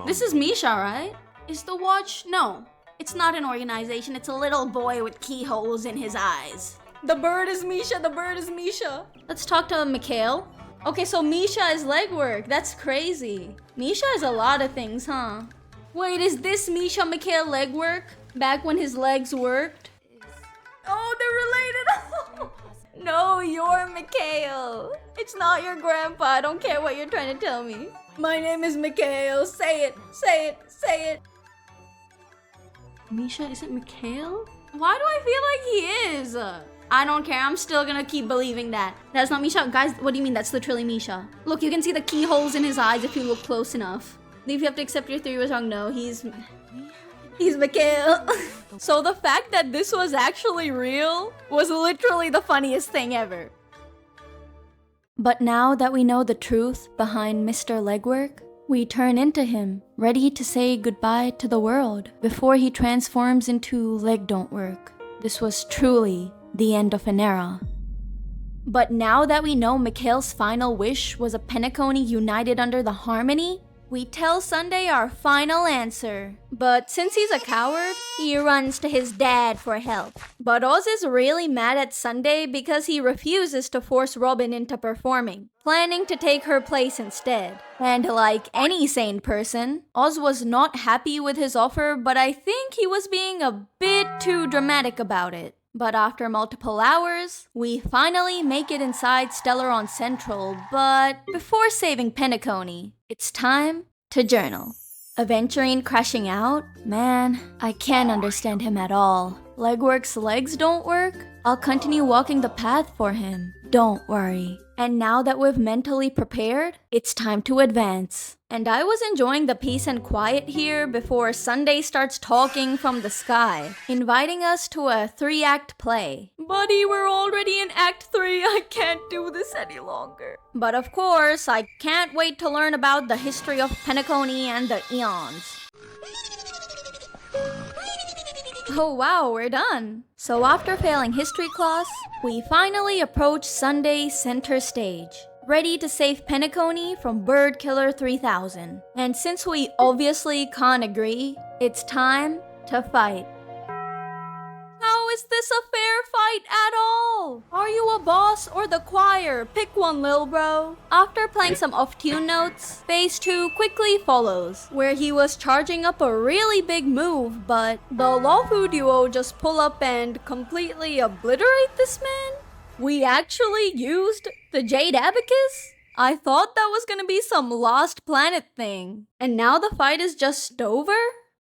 This is Misha, right? Is the watch? No. It's not an organization, it's a little boy with keyholes in his eyes. The bird is Misha, the bird is Misha. Let's talk to Mikhail. Okay, so Misha is Legwork. That's crazy. Misha is a lot of things, huh? Wait, is this Misha Mikhail Legwork? Back when his legs worked? Oh, they're related! No, you're Mikhail. It's not your grandpa. I don't care what you're trying to tell me. My name is Mikhail. Say it, say it, say it. Misha isn't Mikhail? Why do I feel like he is? I don't care. I'm still gonna keep believing that. That's not Misha. Guys, what do you mean? That's literally Misha. Look, you can see the keyholes in his eyes if you look close enough. If you have to accept your theory was wrong, no, he's... He's Mikhail. So the fact that this was actually real was literally the funniest thing ever. But now that we know the truth behind Mr. Legwork, we turn into him, ready to say goodbye to the world before he transforms into Leg Don't Work. This was truly the end of an era. But now that we know Mikhail's final wish was a Penacony united under the harmony, we tell Sunday our final answer. But since he's a coward, he runs to his dad for help. But Oz is really mad at Sunday because he refuses to force Robin into performing, planning to take her place instead. And like any sane person, Oz was not happy with his offer, but I think he was being a bit too dramatic about it. But after multiple hours, we finally make it inside Stellaron Central, but before saving Penacony, it's time to journal. Aventurine crashing out? Man, I can't understand him at all. Legwork's legs don't work? I'll continue walking the path for him. Don't worry. And now that we've mentally prepared, it's time to advance. And I was enjoying the peace and quiet here before Sunday starts talking from the sky, inviting us to a 3-act play. Buddy, we're already in Act 3. I can't do this any longer. But of course, I can't wait to learn about the history of Penacony and the eons. Oh wow, we're done. So after failing history class, we finally approach Sunday's center stage, ready to save Penacony from Bird Killer 3000. And since we obviously can't agree, it's time to fight. How is this a fair fight at all? Are you a boss or the choir? Pick one, lil bro. After playing some off-tune notes, phase 2 quickly follows, where he was charging up a really big move, but the Lawfu duo just pull up and completely obliterate this man? We actually used the Jade Abacus? I thought that was gonna be some Lost Planet thing. And now the fight is just over?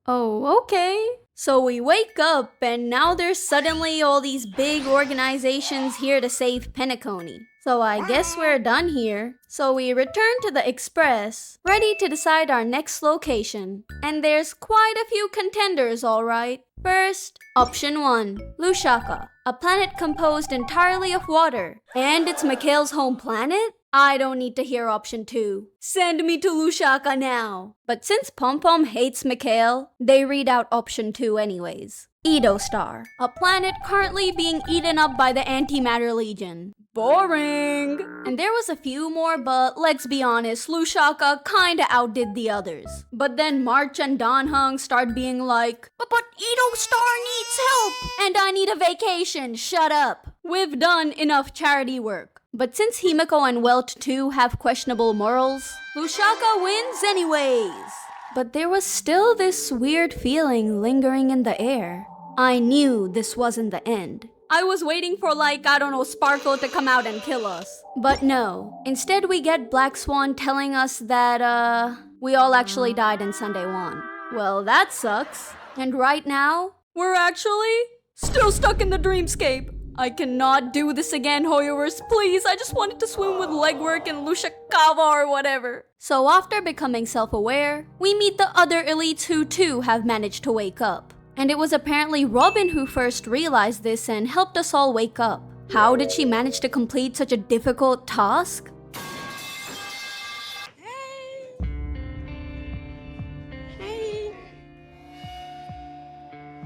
Oh, okay. So we wake up and now there's suddenly all these big organizations here to save Penacony. So I guess we're done here. So we return to the Express, ready to decide our next location. And there's quite a few contenders, alright. First, option 1, Lushaka, a planet composed entirely of water. And it's Mikhail's home planet? I don't need to hear option 2. Send me to Lushaka now. But since Pom Pom hates Mikhail, they read out option 2 anyways. Edo Star, a planet currently being eaten up by the Antimatter Legion. Boring! And there was a few more, but let's be honest, Lushaka kinda outdid the others. But then March and Danhung start being like, but Edo Star needs help! And I need a vacation, shut up! We've done enough charity work. But since Himiko and Welt 2 have questionable morals, Lushaka wins anyways! But there was still this weird feeling lingering in the air. I knew this wasn't the end. I was waiting for Sparkle to come out and kill us. But no. Instead we get Black Swan telling us that, we all actually died in Sunday 1. Well, that sucks. And right now, we're actually still stuck in the dreamscape. I cannot do this again, Hoyoverse. Please, I just wanted to swim with Legwork and Lushakawa or whatever. So after becoming self-aware, we meet the other elites who too have managed to wake up. And it was apparently Robin who first realized this and helped us all wake up. How did she manage to complete such a difficult task?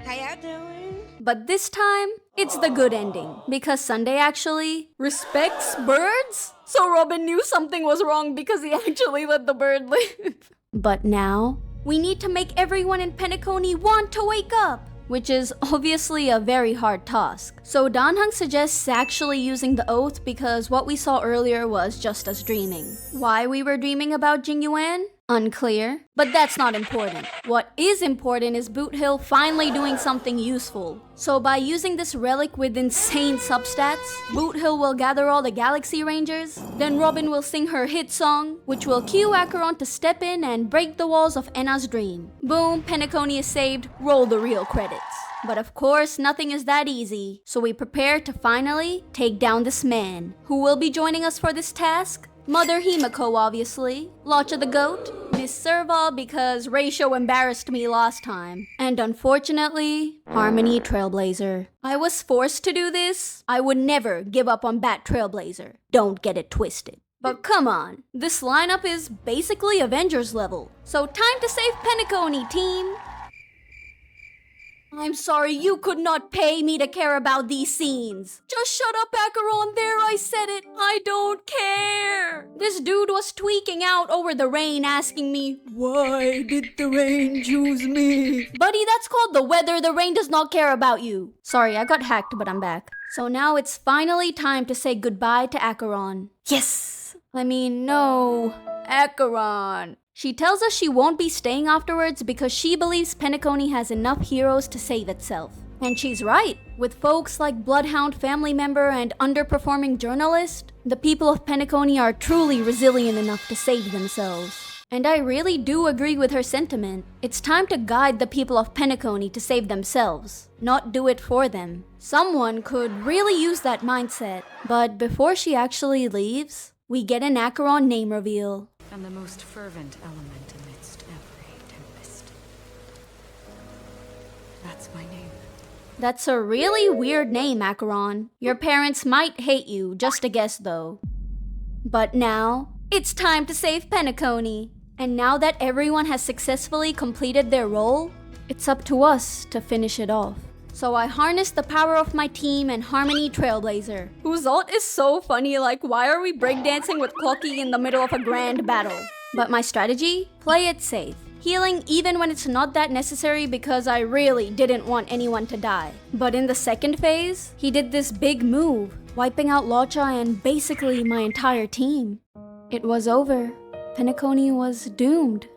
How y'all doing? But this time, it's the good ending. Because Sunday actually respects birds? So Robin knew something was wrong because he actually let the bird live. But now, we need to make everyone in Penacony want to wake up, which is obviously a very hard task. So Danhung suggests actually using the oath because what we saw earlier was just us dreaming. Why we were dreaming about Jingyuan? Unclear, but that's not important. What is important is Boot Hill finally doing something useful. So by using this relic with insane substats, Boot Hill will gather all the Galaxy Rangers, then Robin will sing her hit song, which will cue Acheron to step in and break the walls of Enna's dream. Boom, Penacony is saved, roll the real credits. But of course, nothing is that easy, so we prepare to finally take down this man. Who will be joining us for this task? Mother Himiko, obviously, Locha the Goat, is Serval because Ratio embarrassed me last time. And unfortunately, Harmony Trailblazer. I was forced to do this. I would never give up on Bat Trailblazer. Don't get it twisted. But come on, this lineup is basically Avengers level. So time to save Penacony, team! I'm sorry, you could not pay me to care about these scenes. Just shut up, Acheron, there I said it. I don't care. This dude was tweaking out over the rain asking me, why did the rain choose me? Buddy, that's called the weather. The rain does not care about you. Sorry, I got hacked, but I'm back. So now it's finally time to say goodbye to Acheron. Yes! I mean, no. Acheron. She tells us she won't be staying afterwards because she believes Penacony has enough heroes to save itself. And she's right. With folks like Bloodhound family member and underperforming journalist, the people of Penacony are truly resilient enough to save themselves. And I really do agree with her sentiment. It's time to guide the people of Penacony to save themselves, not do it for them. Someone could really use that mindset. But before she actually leaves, we get an Acheron name reveal. And the most fervent element amidst every tempest. That's my name. That's a really weird name, Acheron. Your parents might hate you, just a guess though. But now, it's time to save Penacony. And now that everyone has successfully completed their role, it's up to us to finish it off. So I harnessed the power of my team and Harmony Trailblazer, whose ult is so funny, like why are we breakdancing with Clocky in the middle of a grand battle? But my strategy? Play it safe. Healing even when it's not that necessary because I really didn't want anyone to die. But in the second phase, he did this big move, wiping out Locha and basically my entire team. It was over. Penacony was doomed.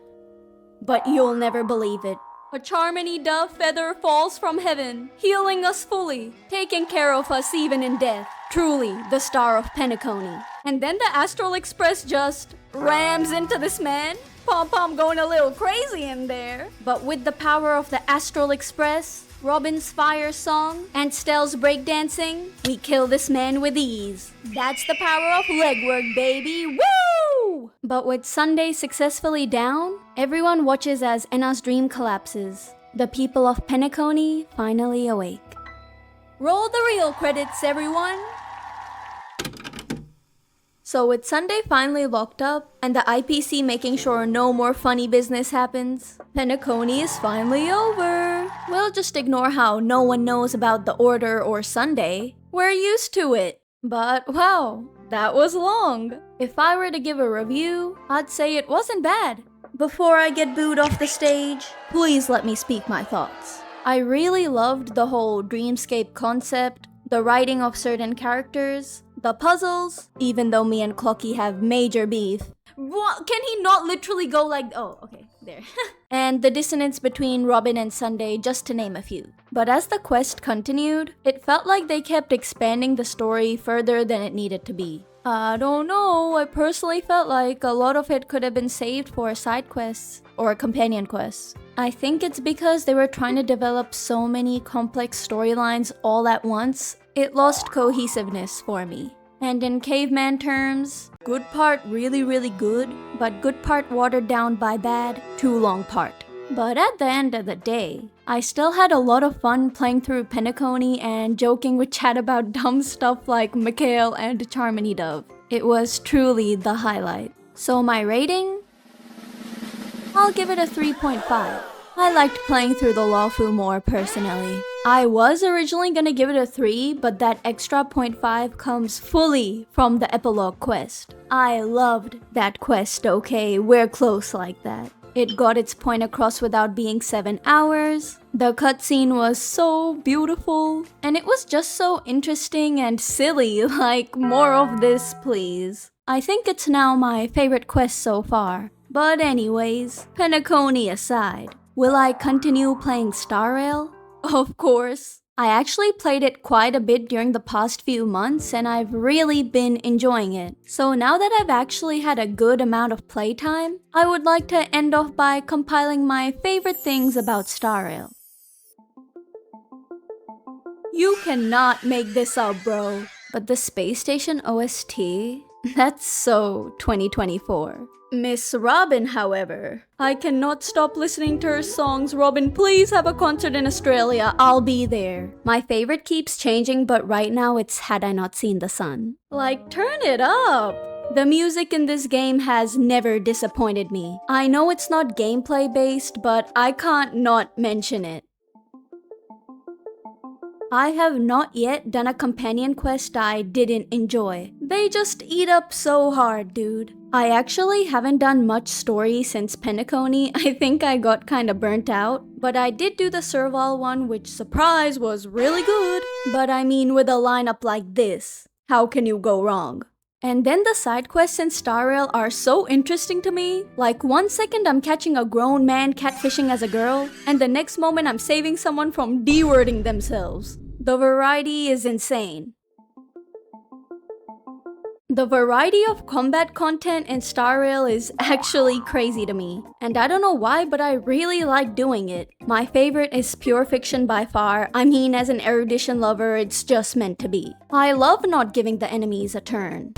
But you'll never believe it. A Charmony dove feather falls from heaven, healing us fully, taking care of us even in death. Truly, the star of Penacony. And then the Astral Express just rams into this man. Pom-Pom going a little crazy in there. But with the power of the Astral Express, Robin's fire song, and Stell's breakdancing, we kill this man with ease. That's the power of legwork, baby. Woo! But with Sunday successfully down, everyone watches as Enna's dream collapses. The people of Penacony finally awake. Roll the real credits, everyone! So with Sunday finally locked up, and the IPC making sure no more funny business happens, Penacony is finally over. We'll just ignore how no one knows about the Order or Sunday. We're used to it. But wow, that was long. If I were to give a review, I'd say it wasn't bad. Before I get booed off the stage, please let me speak my thoughts. I really loved the whole dreamscape concept, the writing of certain characters, the puzzles, even though me and Clocky have major beef. What? Can he not literally go like... Oh, okay, there. And the dissonance between Robin and Sunday, just to name a few. But as the quest continued, it felt like they kept expanding the story further than it needed to be. I don't know, I personally felt like a lot of it could have been saved for side quests or companion quests. I think it's because they were trying to develop so many complex storylines all at once, it lost cohesiveness for me. And in caveman terms, good part really good, but good part watered down by bad, too long part. But at the end of the day, I still had a lot of fun playing through Penacony and joking with chat about dumb stuff like Mikhail and Charmony Dove. It was truly the highlight. So my rating? I'll give it a 3.5. I liked playing through the Lawfu more personally. I was originally gonna give it a 3, but that extra 0.5 comes fully from the epilogue quest. I loved that quest, okay? We're close like that. It got its point across without being 7 hours. The cutscene was so beautiful. And it was just so interesting and silly, like more of this please. I think it's now my favorite quest so far. But anyways, Penacony aside, will I continue playing Star Rail? Of course. I actually played it quite a bit during the past few months and I've really been enjoying it. So now that I've actually had a good amount of playtime, I would like to end off by compiling my favorite things about Star Rail. You cannot make this up, bro. But the space station OST That's so 2024. Miss Robin, however, I cannot stop listening to her songs. Robin, please have a concert in Australia. I'll be there. My favorite keeps changing, but right now it's Had I Not Seen the Sun. Like, turn it up! The music in this game has never disappointed me. I know it's not gameplay based, but I can't not mention it. I have not yet done a companion quest I didn't enjoy. They just eat up so hard, dude. I actually haven't done much story since Penacony. I think I got kinda burnt out. But I did do the Serval one, which, surprise, was really good. But I mean, with a lineup like this, how can you go wrong? And then the side quests in Star Rail are so interesting to me. Like, one second I'm catching a grown man catfishing as a girl, and the next moment I'm saving someone from D-wording themselves. The variety is insane. The variety of combat content in Star Rail is actually crazy to me. And I don't know why, but I really like doing it. My favorite is pure fiction by far. I mean, as an erudition lover, it's just meant to be. I love not giving the enemies a turn.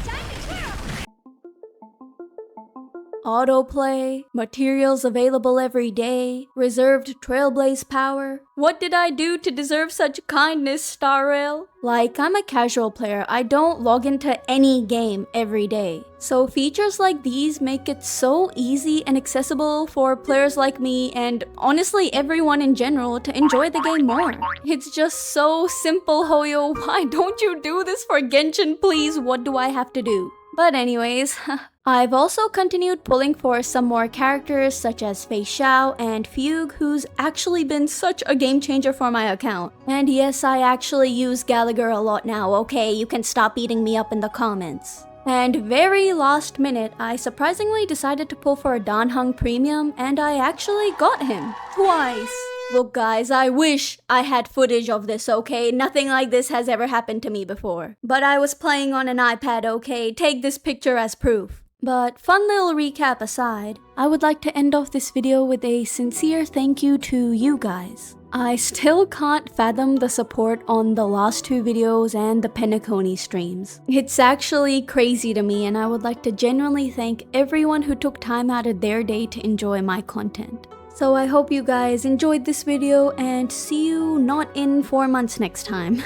Autoplay, materials available every day, reserved trailblaze power. What did I do to deserve such kindness, Star Rail? Like, I'm a casual player, I don't log into any game every day. So features like these make it so easy and accessible for players like me and honestly everyone in general to enjoy the game more. It's just so simple, Hoyo. Why don't you do this for Genshin, please? What do I have to do? But anyways, I've also continued pulling for some more characters such as Fei Xiao and Fugue, who's actually been such a game changer for my account. And yes, I actually use Gallagher a lot now, okay? You can stop eating me up in the comments. And very last minute, I surprisingly decided to pull for a Danheng Premium, and I actually got him. Twice. Look guys, I wish I had footage of this, okay? Nothing like this has ever happened to me before. But I was playing on an iPad, okay? Take this picture as proof. But fun little recap aside, I would like to end off this video with a sincere thank you to you guys. I still can't fathom the support on the last two videos and the Penacony streams. It's actually crazy to me, and I would like to genuinely thank everyone who took time out of their day to enjoy my content. So I hope you guys enjoyed this video and see you not in 4 months next time.